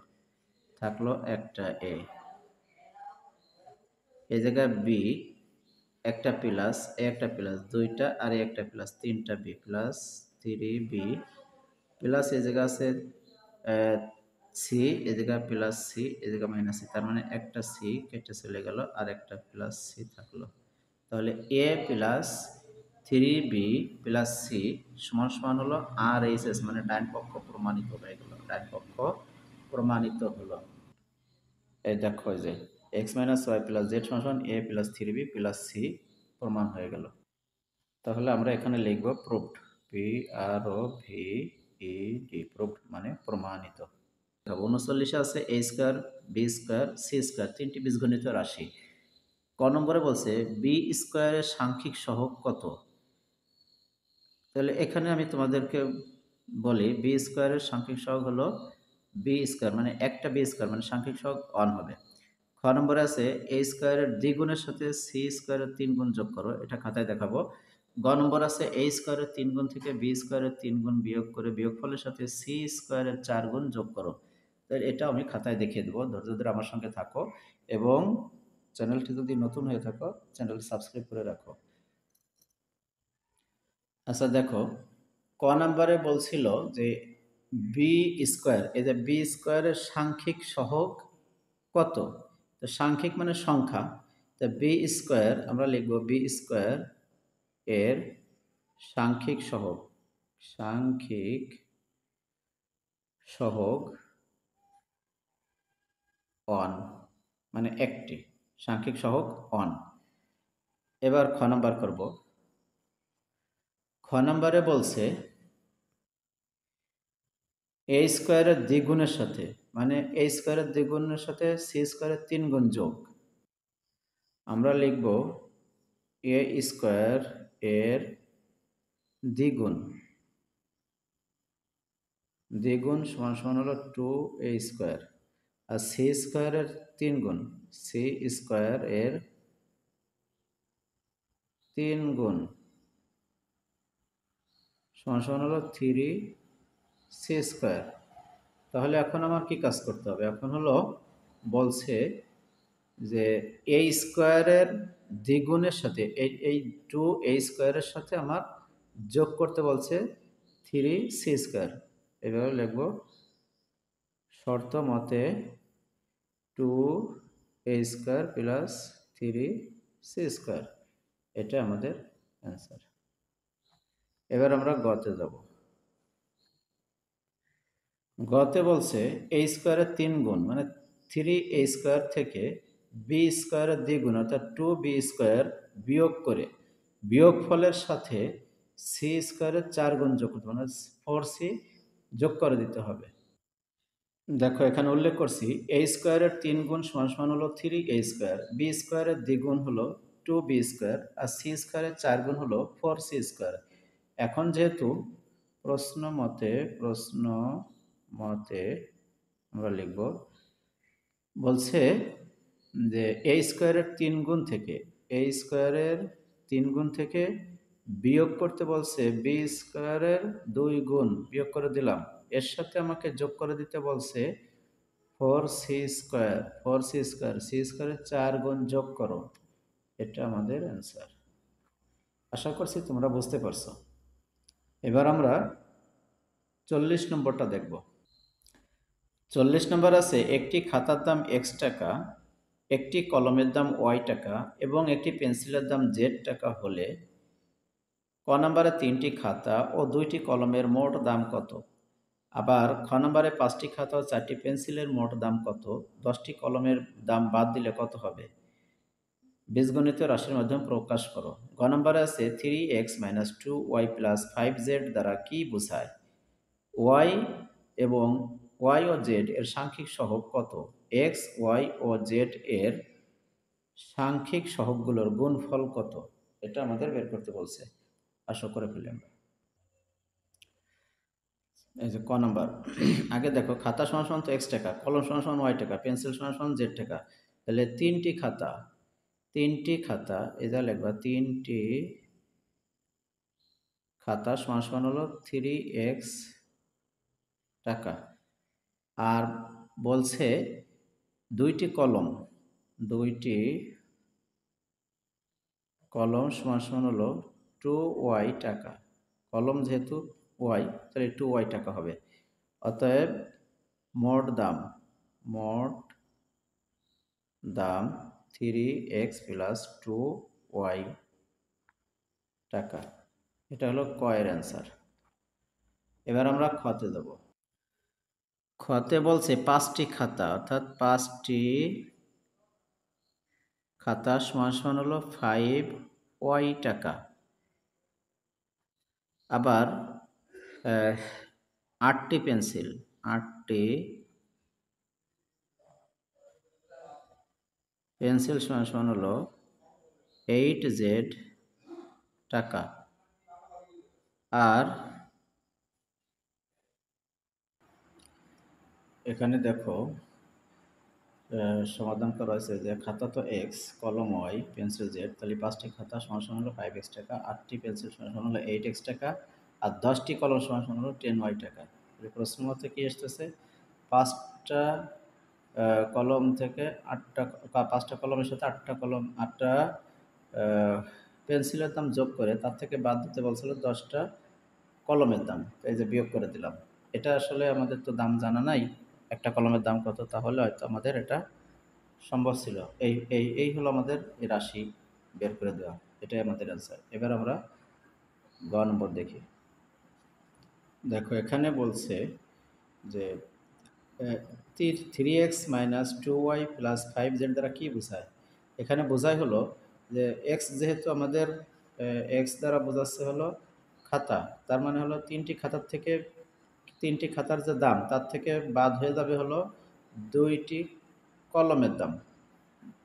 Speaker 2: থাকলো একটা এ। এই জায়গায় বি একটা প্লাস, একটা প্লাস দুইটা, আর একটা প্লাস তিনটা, বি প্লাস 3বি প্লাস, এই জায়গা আছে সি, এই জায়গায় প্লাস সি, এই জায়গায় মাইনাস সি, তার মানে একটা সি কেটে চলে গেল আর একটা প্লাস সি থাকলো। তাহলে এ প্লাস 3বি প্লাস সি সমান সমান হলো আর এইচ এস, মানে ডান পক্ষ প্রমাণিত হয়ে গেল, ডান পক্ষ প্রমাণিত হলো। এই দেখো যে x minus y plus z সমান এ প্লাস 3বি প্লাস সি প্রমাণ হয়ে গেল। তাহলে আমরা এখানে লিখব proved, P R O V E D, proved মানে প্রমাণিত। 39 আছে a square b square c square, তিনটি বীজগণিত রাশি। ক নম্বরে বলছে বি স্কয়ারের সাংখ্যিক সহগ কত। তাহলে এখানে আমি তোমাদেরকে বলি বি স্কয়ারের সাংখ্যিক সহগ হলো বি স্কয়ার, মানে একটা বি স্কয়ার, মানে সাংখ্যিক সহগ 1 হবে। খ নম্বরে আছে এ স্কয়ারের দ্বিগুণের সাথে সি স্কয়ারের 3 গুণ যোগ করো, এটা খাতায় দেখাবো। গ নম্বর আছে এ স্কয়ারের 3 গুণ থেকে বি স্কয়ারের 3 গুণ বিয়োগ করে বিয়োগফলের সাথে সি স্কয়ারের 4 গুণ যোগ করো। তাহলে এটা আমি খাতায় দেখিয়ে দেবো, ধৈর্য ধরে আমার সঙ্গে থাকো এবং চ্যানেলটি যদি নতুন হয়ে থাকো চ্যানেলটি সাবস্ক্রাইব করে রাখো। আচ্ছা দেখো, ক নাম্বারে বলছিল যে বি স্কয়ার, এই যে বি স্কয়ারের সাংখ্যিক সহগ কত। তো সাংখ্যিক মানে সংখ্যা, তো বি স্কয়ার আমরা লিখব বি স্কয়ার এর সাংখ্যিক সহগ, সাংখ্যিক সহগ 1, মানে একটি সাংখ্যিক সহগ 1। এবার খ নাম্বার করব। খ নাম্বারে বলছে এ স্কয়ারের দ্বিগুণের সাথে, মানে এ স্কয়ারের দ্বিগুণের সাথে সি স্কয়ারের 3 গুণ যোগ, আমরা লিখব এ স্কয়ার এর দ্বিগুণ, দ্বিগুণ সমান সমান হলো 2a স্কয়ার, আর সি স্কয়ারের 3 গুণ, সি স্কয়ার এর 3 গুণ সমান সমান হলো 3c স্কয়ার। তাহলে এখন আমার কি কাজ করতে হবে, এখন হলো বলছে যে এ স্কয়ারের দ্বিগুণের সাথে এই 2a স্কয়ারের সাথে আমার যোগ করতে বলছে 3c স্কয়ার। এভাবে লিখব, শর্ত মতে 2a square plus 3c square, এটা আমাদের অ্যান্সার। এবার আমরা গতে যাব। গতে বলছে এ স্কয়ারের 3 গুণ, মানে 3a স্কয়ার থেকে বি স্কয়ারের দ্বিগুণ অর্থাৎ 2b স্কয়ার বিয়োগ করে বিয়োগফলের সাথে সি স্কয়ারের 4 গুণ যোগ করতে, মানে 4c যোগ করে দিতে হবে। দেখো এখানে উল্লেখ করছি এ স্কয়ারের 3 গুণ সমান সমান হলো 3a স্কয়ার, বি স্কয়ারের দ্বিগুণ হলো 2b স্কয়ার, আর সি স্কয়ারের 4 গুণ হলো 4c স্কয়ার। এখন যেহেতু প্রশ্ন মতে আমরা লিখব, বলছে যে এ স্কয়ারের 3 গুণ থেকে, এ স্কয়ারের 3 গুণ থেকে বিয়োগ করতে বলছে বি স্কয়ারের 2 গুণ, বিয়োগ করে দিলাম, এর সাথে আমাকে যোগ করে দিতে বলছে 4c square, 4c square, C স্কয়ারের 4 গুণ যোগ করো, এটা আমাদের অ্যান্সার। আশা করছি তোমরা বুঝতে পারছো। এবার আমরা 40 নম্বরটা দেখব। 40 নম্বর আছে একটি খাতার দাম x টাকা, একটি কলমের দাম y টাকা এবং একটি পেন্সিলের দাম z টাকা হলে ক নম্বরে 3টি খাতা ও 2টি কলমের মোট দাম কত? আবার খ নম্বরে 5টি খাতা ও 4টি পেন্সিলের মোট দাম কত? 10টি কলমের দাম বাদ দিলে কত হবে? বীজগণিতীয় রাশির মাধ্যমে প্রকাশ করো। গ নম্বরে আছে 3x - 2y + 5z দ্বারা কি বোঝায়? y এবং y ও z এর সাংখ্যিক সহগ কত? x, y ও z এর সাংখ্যিক সহগগুলোর গুণফল কত? এটা আমাদের বের করতে বলছে। আশা করে ফেলি আমরা। এই যে ক নাম্বার, আগে দেখো খাতা সমান সমান তো এক্স টাকা, কলম সমান সমান ওয়াই টাকা, পেন্সিল সমান সমান জেড টাকা। তাহলে তিনটি খাতা এটা লিখবা, 3টি খাতা সমান সমান হলো 3x টাকা। আর বলছে দুইটি কলম সমান সমান হলো 2y টাকা। কলম যেহেতু y, তাহলে 2y টাকা হবে। অতএব মোট দাম 3x + 2y টাকা। এটা হলো ক এর অ্যান্সার। এবার আমরা খতে যাব। খতে বলছে 5টি খাতা, অর্থাৎ 5টি খাতা সমান সমান হলো 5y টাকা। আবার 8টি পেন্সিল সমান সমান হলো 8z টাকা। আর এখানে দেখো সমাধান করা হয়েছে যে খাতা তো এক্স, কলম ওয়াই, পেন্সিল জেড, তাহলে 5টি খাতা সমান সমান হলো 5x টাকা, 8টি পেন্সিল সমান সমান হলো 8x টাকা, আর 10টি কলম সমান সমান হলো 10y টাকা। প্রশ্ন মতে কি আসতেছে? 5টা কলম থেকে 5টা কলমের সাথে 8টা পেন্সিলের দাম যোগ করে তার থেকে বাদ দিতে বলছিল 10টা কলমের দাম। এই যে বিয়োগ করে দিলাম। এটা আসলে আমাদের তো দাম জানা নাই, একটা কলমের দাম কত, তাহলে হয়তো আমাদের এটা সম্ভব ছিল। এই হলো আমাদের এই রাশি বের করে দেওয়া। এটাই আমাদের অ্যান্সার। এবার আমরা গ নম্বর দেখি। দেখো এখানে বলছে যে 3x - 2y + 5z দ্বারা কি বোঝায়? এখানে বোঝায় হলো যে এক্স, যেহেতু আমাদের এক্স দ্বারা বোঝাচ্ছে হলো খাতা, তার মানে হলো 3টি খাতার যে দাম তার থেকে বাদ হয়ে যাবে হলো 2টি কলমের দাম।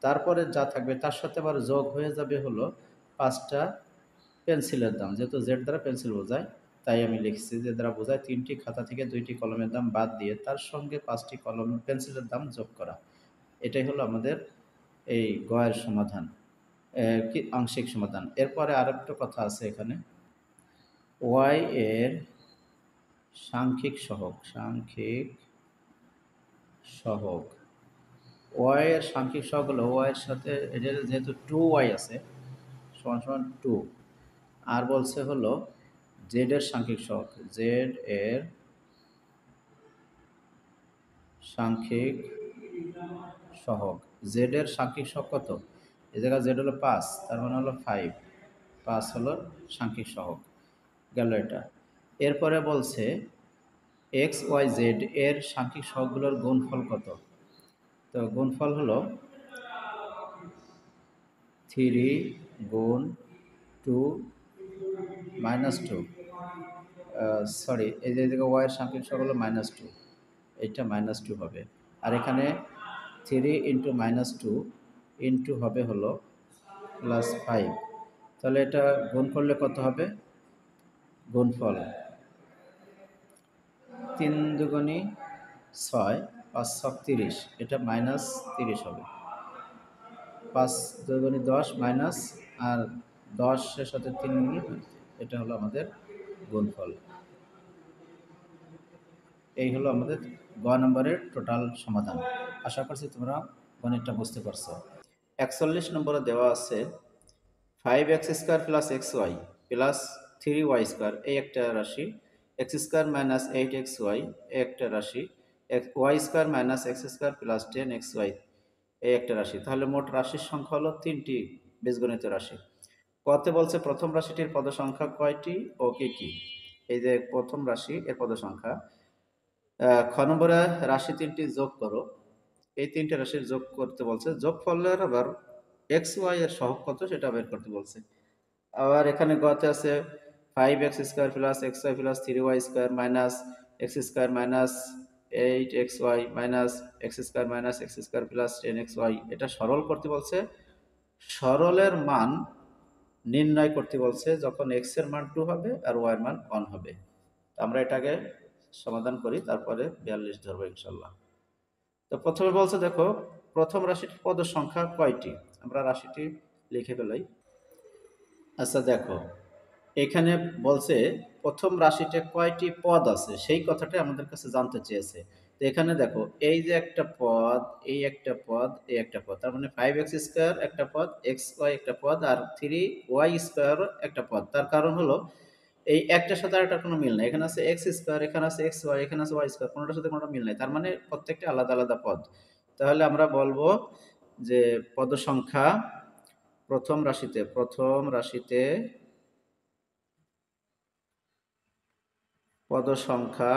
Speaker 2: তারপরে যা থাকবে তার সাথে আবার যোগ হয়ে যাবে হলো 5টা পেন্সিলের দাম। যেহেতু জেড দ্বারা পেন্সিল বোঝায়, তাই আমি লিখছি যে দ্বারা বোঝায় 3টি খাতা থেকে 2টি কলমের দাম বাদ দিয়ে তার সঙ্গে 5টি পেন্সিলের দাম যোগ করা। এটাই হলো আমাদের এই গয়ের সমাধান, কি আংশিক সমাধান। এরপরে আরেকটা কথা আছে এখানে, ওয়াই এর সাংখ্যিক সহগ। ওয়াই এর সাংখ্যিক সহগ হলো ওয়াই এর সাথে এদের যেহেতু 2y আছে সমান সমান 2, আর বলছে হলো জেড এর সাংখ্যিক সহগ। জেড এর সাংখ্যিক সহগ কত? এই জায়গায় জেড হলো 5, তার মানে হলো 5 হলো সাংখ্যিক সহগ। গেল এটা। এরপরে বলছে এক্স, ওয়াই, জেড এর সাংখ্যিক সহগগুলোর গুণফল কত? তো গুণফল হলো 3 গুণ 2 - 2, সরি, এই যে জায়গায় ওয়াই এর সাংখ্যিক সহগ হলো -2, এটা -2 হবে। আর এখানে 3 × -2 ইন্টু হবে হলো +5। তাহলে এটা গুণ করলে কত হবে? গুণফল 3 দুগুণী 6, 5 ছক 30, এটা -30 হবে। 5 দুগুণী 10 মাইনাস, আর 10-এর সাথে 3 গুণ, এটা হলো আমাদের গুণফল। এই হলো আমাদের গ নম্বরের টোটাল সমাধান। আশা করছি তোমরা গণিতটা বুঝতে পারছো। 41 নম্বরে দেওয়া আছে 5x² + xy + 3y² এই একটা রাশি, x² - 8xy এই একটা রাশি, y² - x² + 10xy এই একটা রাশি। তাহলে মোট রাশির সংখ্যা হলো 3টি বীজগণিত রাশি। কতে বলছে প্রথম রাশিটির পদ সংখ্যা কয়টি ও কি কি। এই যে প্রথম রাশি এর পদ সংখ্যা। খ নম্বরে রাশি তিনটি যোগ করো। এই তিনটে রাশির যোগ করতে বলছে, যোগ ফলের আবার এক্স ওয়াই এর সহগ কত সেটা বের করতে বলছে। আবার এখানে গতে আছে 5x² plus xy plus 3y square minus x square minus 8xy minus x square minus x square plus 10xy। এটা সরল করতে বলছে। সরলের মান নির্ণয় করতে বলছে যখন এক্স এর মান 2 হবে আর ওয়াই এর মান 1 হবে। আমরা এটাকে সমাধান করি, তারপরে 42 ধরবো ইনশাল্লাহ। তো প্রথমে বলছে দেখো প্রথম রাশিটির পদ সংখ্যা কয়টি। আমরা রাশিটি লিখে ফেলাই। আচ্ছা দেখো, এখানে বলছে প্রথম রাশিতে কয়টি পদ আছে সেই কথাটা আমাদের কাছে জানতে চেয়েছে। তো এখানে দেখো এই যে একটা পদ, এই একটা পদ, এই একটা পদ, তার মানে 5x² একটা পদ, xy একটা পদ, আর 3y² একটা পদ। তার কারণ হলো এই একটার সাথে আরেকটার কোনো মিল নাই। এখানে আছে x², এখানে আছে xy, এখানে আছে y², কোনোটার সাথে কোনোটা মিল নাই। তার মানে প্রত্যেকটা আলাদা আলাদা পদ। তাহলে আমরা বলবো যে পদ সংখ্যা প্রথম রাশিতে পদ সংখ্যা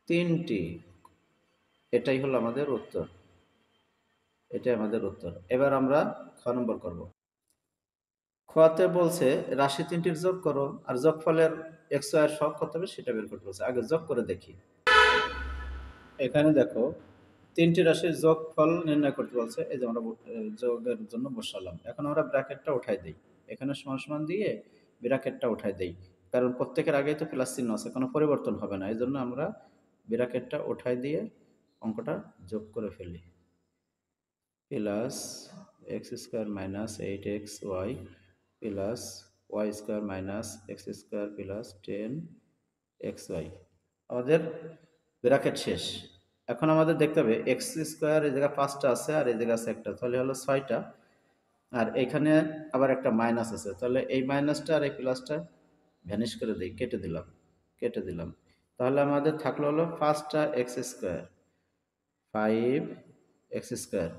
Speaker 2: 3টি। এটাই হলো আমাদের উত্তর। এটাই আমাদের উত্তর। এবার আমরা খ নম্বর করব। খতে বলছে রাশি তিনটির যোগ করো, আর যোগফলের এক্স ওয়াই এর সহগ কত হবে সেটা বের করতে বলছে। আগে যোগ করে দেখি। এখানে দেখো তিনটি রাশির যোগফল নির্ণয় করতে বলছে। এই যে আমরা যোগের জন্য বসালাম। এখন আমরা ব্র্যাকেটটা উঠাই দেই। এখানে সমান সমান দিয়ে ব্র্যাকেটটা উঠাই দেই, কারণ প্রত্যেকের আগেই তো প্লাস চিহ্ন আছে, কোনো পরিবর্তন হবে না। এই জন্য আমরা ব্র্যাকেটটা উঠাই দিয়ে অঙ্কটা যোগ করে ফেলি। Plus x² minus 8xy plus y² minus x² plus 10xy। আমাদের ব্র্যাকেট শেষ। এখন আমাদের দেখতে হবে x² এই জায়গায় 5টা আছে আর এই জায়গায় আছে একটা, তাহলে হলো 6টা। আর এখানে আবার একটা মাইনাস আছে, তাহলে এই মাইনাসটা আর এই প্লাসটা ভ্যানিশ করে দিই, কেটে দিলাম। তাহলে আমাদের থাকলো হলো 5টা x², 5x²।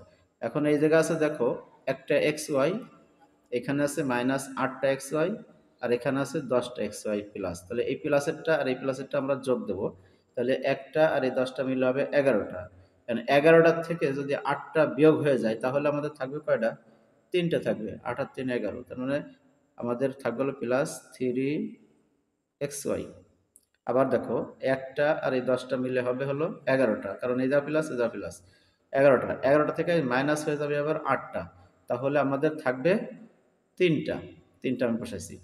Speaker 2: এখন এই জায়গা আছে দেখো একটা xy, এখানে আছে -8টা xy, আর এখানে আছে 10টা xy প্লাস। তাহলে এই প্লাসেরটা আর এই প্লাসেরটা আমরা যোগ দেব। তাহলে একটা আর এই 10টা মিলে হবে 11টা। কারণ 11টার থেকে যদি 8টা বিয়োগ হয়ে যায় তাহলে আমাদের থাকবে কয়টা? 3টে থাকবে। 8 আর 3 11। তার মানে আমাদের থাকবে হলো প্লাস 3xy। আবার দেখো একটা আর এই 10টা মিলে হবে হলো 11টা, কারণ এই যা প্লাস এই যা প্লাস। 11টা থেকে মাইনাস হয়ে যাবে আবার 8টা, তাহলে আমাদের থাকবে 3টা আমি বসাইছি।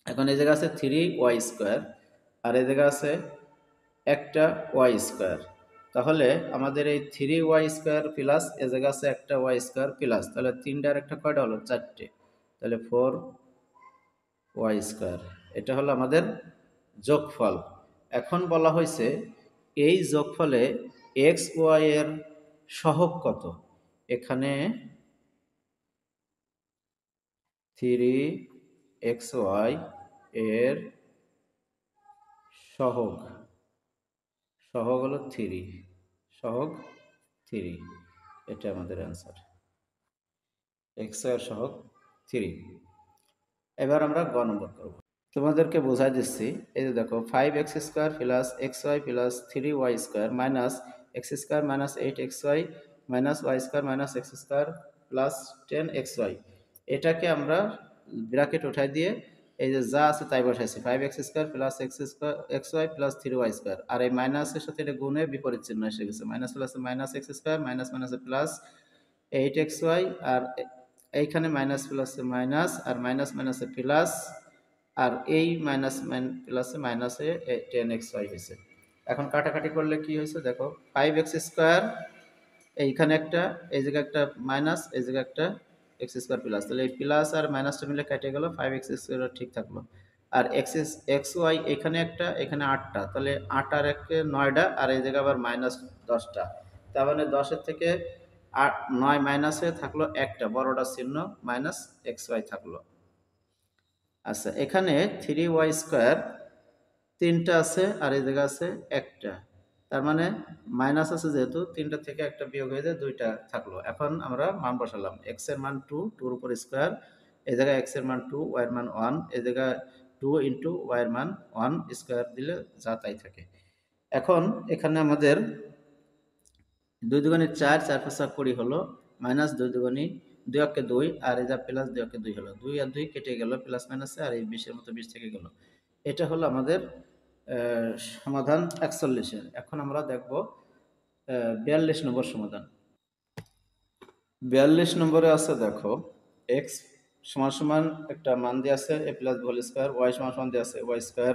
Speaker 2: এখন এই জায়গা আছে 3y², আর এই জায়গা আছে একটা y²। তাহলে আমাদের এই 3y² প্লাস এ জায়গা আছে একটা y² প্লাস, তাহলে 3টার একটা কয়টা হলো? 4টে। তাহলে 4y²। এটা হলো আমাদের যোগফল। এখন বলা হয়েছে এই যোগফলে এক্স ওয়াই এর সহগ কত। এখানে 3xy এর সহগ হলো 3, সহগ 3। এটা আমাদের অ্যান্সার। এক্স এর সহগ 3। এবার আমরা গ নম্বর করব। তোমাদেরকে বোঝাই দিচ্ছি। এই যে দেখো 5x² plus xy plus 3y² minus x² minus 8xy minus y² minus x² plus 10xy। এটাকে আমরা ব্র্যাকেট উঠাই দিয়ে এই যে যা আছে তাই বসাইছি। 5x² plus xy plus 3y², আর এই মাইনাসের সাথে এটা গুণে বিপরীত চিহ্ন এসে গেছে। মাইনাস প্লাসে মাইনাস x², মাইনাস মাইনাসে প্লাস 8xy, আর এইখানে মাইনাস প্লাসে মাইনাস, আর মাইনাস মাইনাসে প্লাস, আর এই মাইনাস প্লাসে মাইনাসে 10xy হয়েছে। এখন কাটাকাটি করলে কি হয়েছে দেখো 5x², এইখানে একটা, এই জায়গায় একটা মাইনাস, এই জায়গায় একটা x² প্লাস, তাহলে এই প্লাস আর মাইনাসটা মিলে কেটে গেল, 5x² ঠিক থাকলো। আর xy এখানে একটা, এখানে 8টা, তাহলে 8 আর 1 9টা, আর এই জায়গায় আবার মাইনাস 10টা। তার মানে 10-এর থেকে 9 মাইনাস হয়ে থাকলো একটা, বড়টা চিহ্ন মাইনাস xy থাকলো। আচ্ছা, এখানে 3y² 3টা আছে আর এই জায়গা আছে একটা, তার মানে মাইনাস আছে যেহেতু 3টা থেকে একটা বিয়োগ হয়ে যায় 2টা থাকলো। এখন আমরা মান বসালাম। x এর মান 2, 2 এর উপর স্কোয়ার, এই জায়গায় এক্স এর মান 2, ওয়াই এর মান 1, এই জায়গায় 2 ইন্টু ওয়াই এর মান 1 স্কোয়ার দিলে যা তাই থাকে। এখন এখানে আমাদের 2 দুগুণে 4, 4 5 20 হলো, মাইনাস 2 দুগুণে 2 একে 2, আর এই যা প্লাস 2 একে 2 হলো, 2 আর 2 কেটে গেল, প্লাস মাইনাসে আর এই 20 এর মতো 20 থেকে গেল। এটা হলো আমাদের সমাধান 41 এর। এখন আমরা দেখব 42 নম্বর সমাধান। 42 নম্বরে আছে দেখো এক্স সমান সমান একটা মান দিয়ে আছে এ প্লাস হোল স্কোয়ার, ওয়াই সমান সমান দিয়ে আছে y square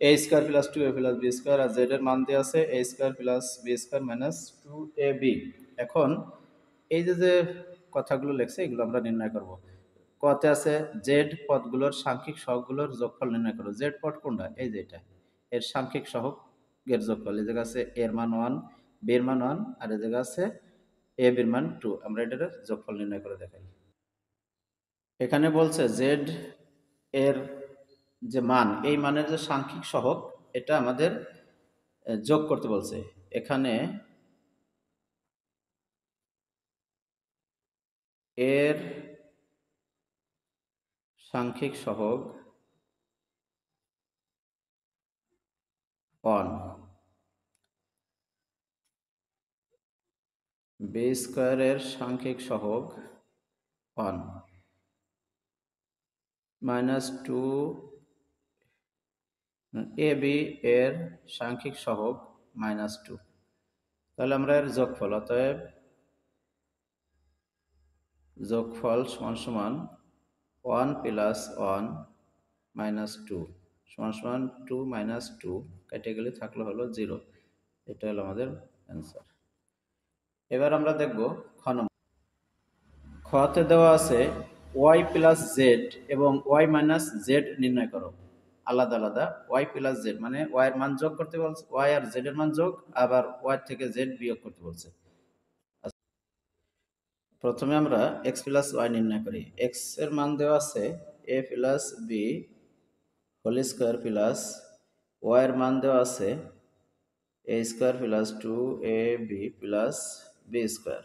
Speaker 2: a square plus 2a plus B square, আর জেড এর মান দিয়ে আছে a square plus B square minus 2ab। এখন এই যে কথাগুলো লেখছে এগুলো আমরা নির্ণয় করব। কতে আছে জেড পদগুলোর সাংখ্যিক সহগগুলোর যোগফল নির্ণয় করো। জেড পদ কোনটা? এই যে এটা, এর সাংখ্যিক সহগের যোগফল। এই জায়গা আছে এর মান 1, বি এর মান 1, আর এই জায়গা আছে এ বির মান 2। আমরা এটার যোগফল নির্ণয় করে দেখাই। এখানে বলছে জেড এর যে মান, এই মানের যে সাংখ্যিক সহগ, এটা আমাদের যোগ করতে বলছে। এখানে এর সাংখ্যিক সহগ 1, বি স্কোয়ারের সাংখ্যিক সহগ 1, মাইনাস 2 এ বি এর সাংখ্যিক সহগ মাইনাস 2। তাহলে আমরা এর যোগফল, অতএব যোগফল সমান সমান 1 প্লাস 1 মাইনাস 2 সমান সমান 2 মাইনাস 2 কেটে গেলে থাকলো হলো 0। এটা হলো আমাদের অ্যান্সার। এবার আমরা দেখব খ নম্বর। খতে দেওয়া আছে ওয়াই প্লাস জেড এবং ওয়াই মাইনাস জেড নির্ণয় করো। আলাদা আলাদা ওয়াই প্লাস জেড মানে ওয়াই এর মান যোগ করতে বলছে, ওয়াই আর জেড এর মান যোগ, আবার ওয়াই থেকে জেড বিয়োগ করতে বলছে। প্রথমে আমরা এক্স প্লাস ওয়াই নির্ণয় করি। এক্স এর মান দেওয়া আছে এ plus b whole square plus y এর মান দেওয়া আছে a square plus 2ab plus B square.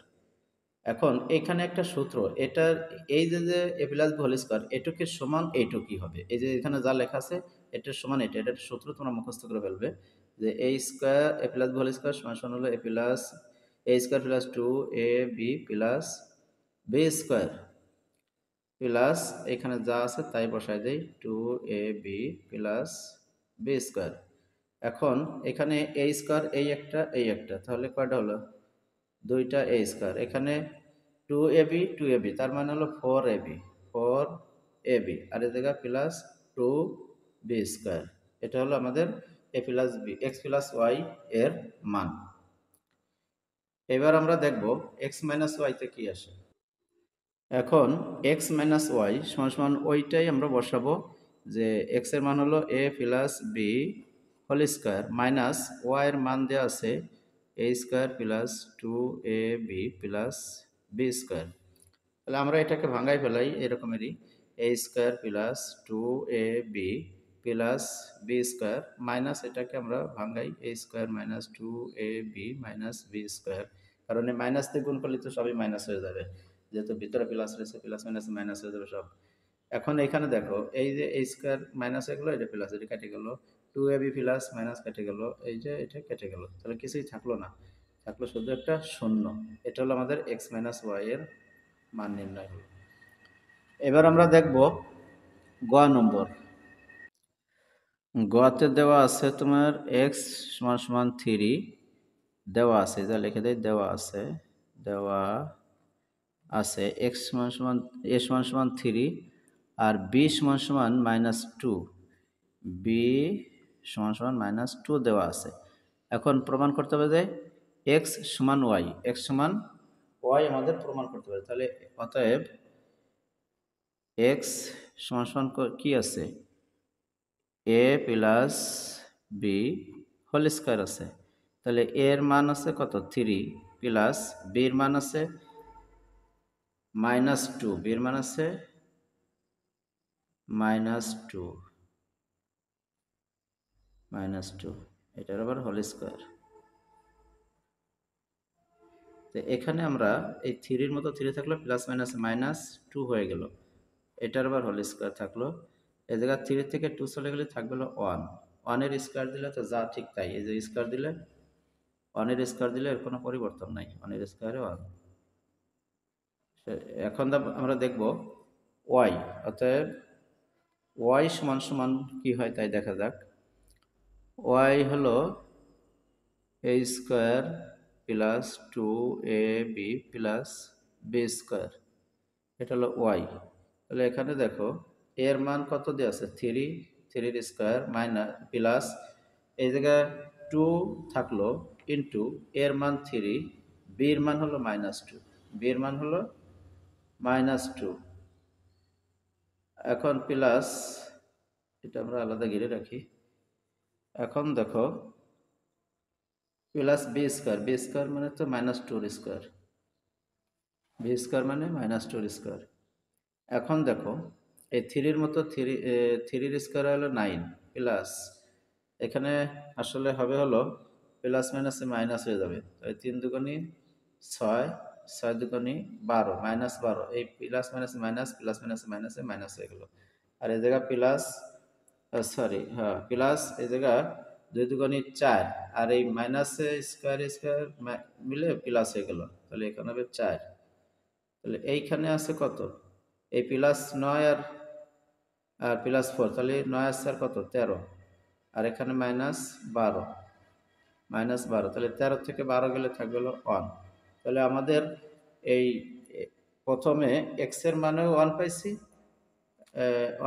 Speaker 2: এখন এখানে একটা সূত্র, এটার এই যে এ প্লাস বি হোল স্কোয়ার এটুকের সমান এইটুকুই হবে। এই যে এখানে যা লেখা আছে এটার সমান এটা, এটার সূত্র তোমরা মুখস্থ করে ফেলবে যে a square a plus b whole square সমান সমান হলো a square plus 2ab plus B square plus এখানে যা আছে তাই বসাই দেই 2ab প্লাস বি স্কোয়ার। এখন এখানে এ স্কোয়ার এই একটা, তাহলে কয়টা হলো? দুইটা এ স্কোয়ার। এখানে 2ab তার মানে হলো 4ab আর এই জায়গায় প্লাস 2b স্কোয়ার। এটা হলো আমাদের a plus b x plus y এর মান। এবার আমরা দেখব এক্স মাইনাস ওয়াইতে কি আসে। এখন এক্স মাইনাস ওয়াই সমান সমান ওইটাই আমরা বসাবো যে এক্স এর মান হলো a plus b whole square minus y এর মান দেওয়া আছে a square plus 2ab plus B square. তাহলে আমরা এটাকে ভাঙাই ফেলাই এরকমেরই, a square plus 2ab plus B square minus এটাকে আমরা ভাঙাই a square minus 2ab minus b square. কারণ এই মাইনাস দিয়ে গুণ করলে তো সবই মাইনাস হয়ে যাবে, যেহেতু ভিতরে প্লাস রয়েছে, প্লাস মাইনাস মাইনাস হয়ে যাবে সব। এখন এখানে দেখো এই যে এ স্কোয়ার মাইনাস হয়ে গেলো, এটা প্লাস, এটা কেটে গেলো, 2ab প্লাস মাইনাস কেটে গেল, এই যে এটা কেটে গেল, তাহলে কিছুই থাকলো না, থাকলো শুধু একটা শূন্য। এটা হলো আমাদের এক্স মাইনাস ওয়াই এর মান নির্ণয় হলো। এবার আমরা দেখব গ নম্বর। গতে দেওয়া আছে তোমার এক্স সমান সমান 3 দেওয়া আছে, যা লিখে দেয় দেওয়া আছে এক্স সমান সমান এ সমান সমান 3 আর বি সমান সমান -2, বি সমান সমান -2 দেওয়া আছে। এখন প্রমাণ করতে হবে যে এক্স সমান ওয়াই আমাদের প্রমাণ করতে হবে। তাহলে অতএব এক্স সমান সমান কি আছে এ প্লাস বি হোল স্কোয়ার আছে। তাহলে এর মান আছে কত 3 প্লাস বির মান আছে -2, বির মান আছে -2 এটার আবার হোল স্কোয়ার। তো এখানে আমরা এই 3-র মতো 3 থাকলে প্লাস মাইনাস -2 হয়ে গেল। এটার আবার হোল স্কোয়ার থাকলো। এই জায়গা 3 থেকে 2 চলে গেলে থাকবে হলো 1। 1 এর স্কোয়ার দিলে তো যা ঠিক তাই, এই যে স্কোয়ার দিলে 1 এর স্কোয়ার দিলে এর কোনো পরিবর্তন নাই, 1 এর স্কোয়ারে 1। এখন আমরা দেখব ওয়াই, অতএব ওয়াই সমান সমান কি হয় তাই দেখা যাক। ওয়াই হলো a square plus 2ab plus B square, এটা হলো ওয়াই। তাহলে এখানে দেখো এর মান কত দিয়ে আছে 3, 3 স্কোয়ার মাইনাস প্লাস এই জায়গায় 2 থাকলো ইন্টু এর মান 3, বির মান হলো -2, বির মান হলো -2। এখন প্লাস, এটা আমরা আলাদা ঘিরে রাখি। এখন দেখো plus B square, B square মানে তো -2 স্কোয়ার, বি স্কোয়ার মানে -2 স্কোয়ার। এখন দেখো এই থ্রির মতো থ্রির স্কোয়ার হলো 9 প্লাস এখানে আসলে হবে হলো প্লাস মাইনাসে মাইনাস হয়ে যাবে, তাই 3 দুগুণী 6, 6 দুগুণী 12, -12, এই প্লাস মাইনাসে মাইনাস, প্লাস মাইনাসে মাইনাসে মাইনাস হয়ে গেল। আর এই জায়গা প্লাস, সরি হ্যাঁ প্লাস, এই জায়গা 2 দুগুণী 4, আর এই মাইনাসে স্কোয়ার স্কোয়ার মিলে প্লাস হয়ে গেল, তাহলে এখানে হবে 4। তাহলে এইখানে আছে কত, এই প্লাস 9 আর আর প্লাস 4, তাহলে 9 আর 4 কত 13, আর এখানে -12, -12, তাহলে 13 থেকে 12 গেলে থাকবে হলো 1। তাহলে আমাদের এই প্রথমে এক্স এর মানেও 1 পাইছি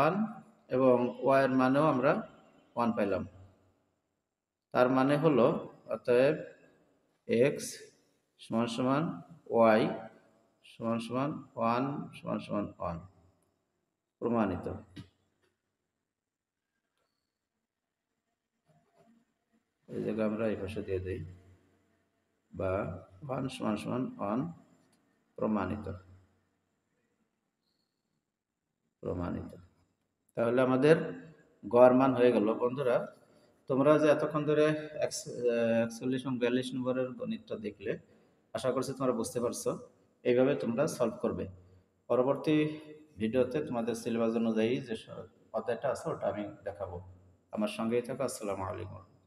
Speaker 2: 1, এবং ওয়াই এর মানেও আমরা 1 পাইলাম। তার মানে হলো অতএব এক্স সমান সমান ওয়াই সমান সমান 1 সমান সমান 1 প্রমাণিত। এই জায়গায় আমরা এই পাশে দিয়ে দিই, বা 1 সমান সমান 1 প্রমাণিত, প্রমাণিত। তাহলে আমাদের গড় মান হয়ে গেল। বন্ধুরা, তোমরা যে এতক্ষণ ধরে 41 এবং 42 নম্বরের গণিতটা দেখলে, আশা করছি তোমরা বুঝতে পারছো। এইভাবে তোমরা সলভ করবে। পরবর্তী ভিডিওতে তোমাদের সিলেবাস অনুযায়ী যে অধ্যায়টা আছে ওটা আমি দেখাবো। আমার সঙ্গেই থাকো। আসসালামু আলাইকুম।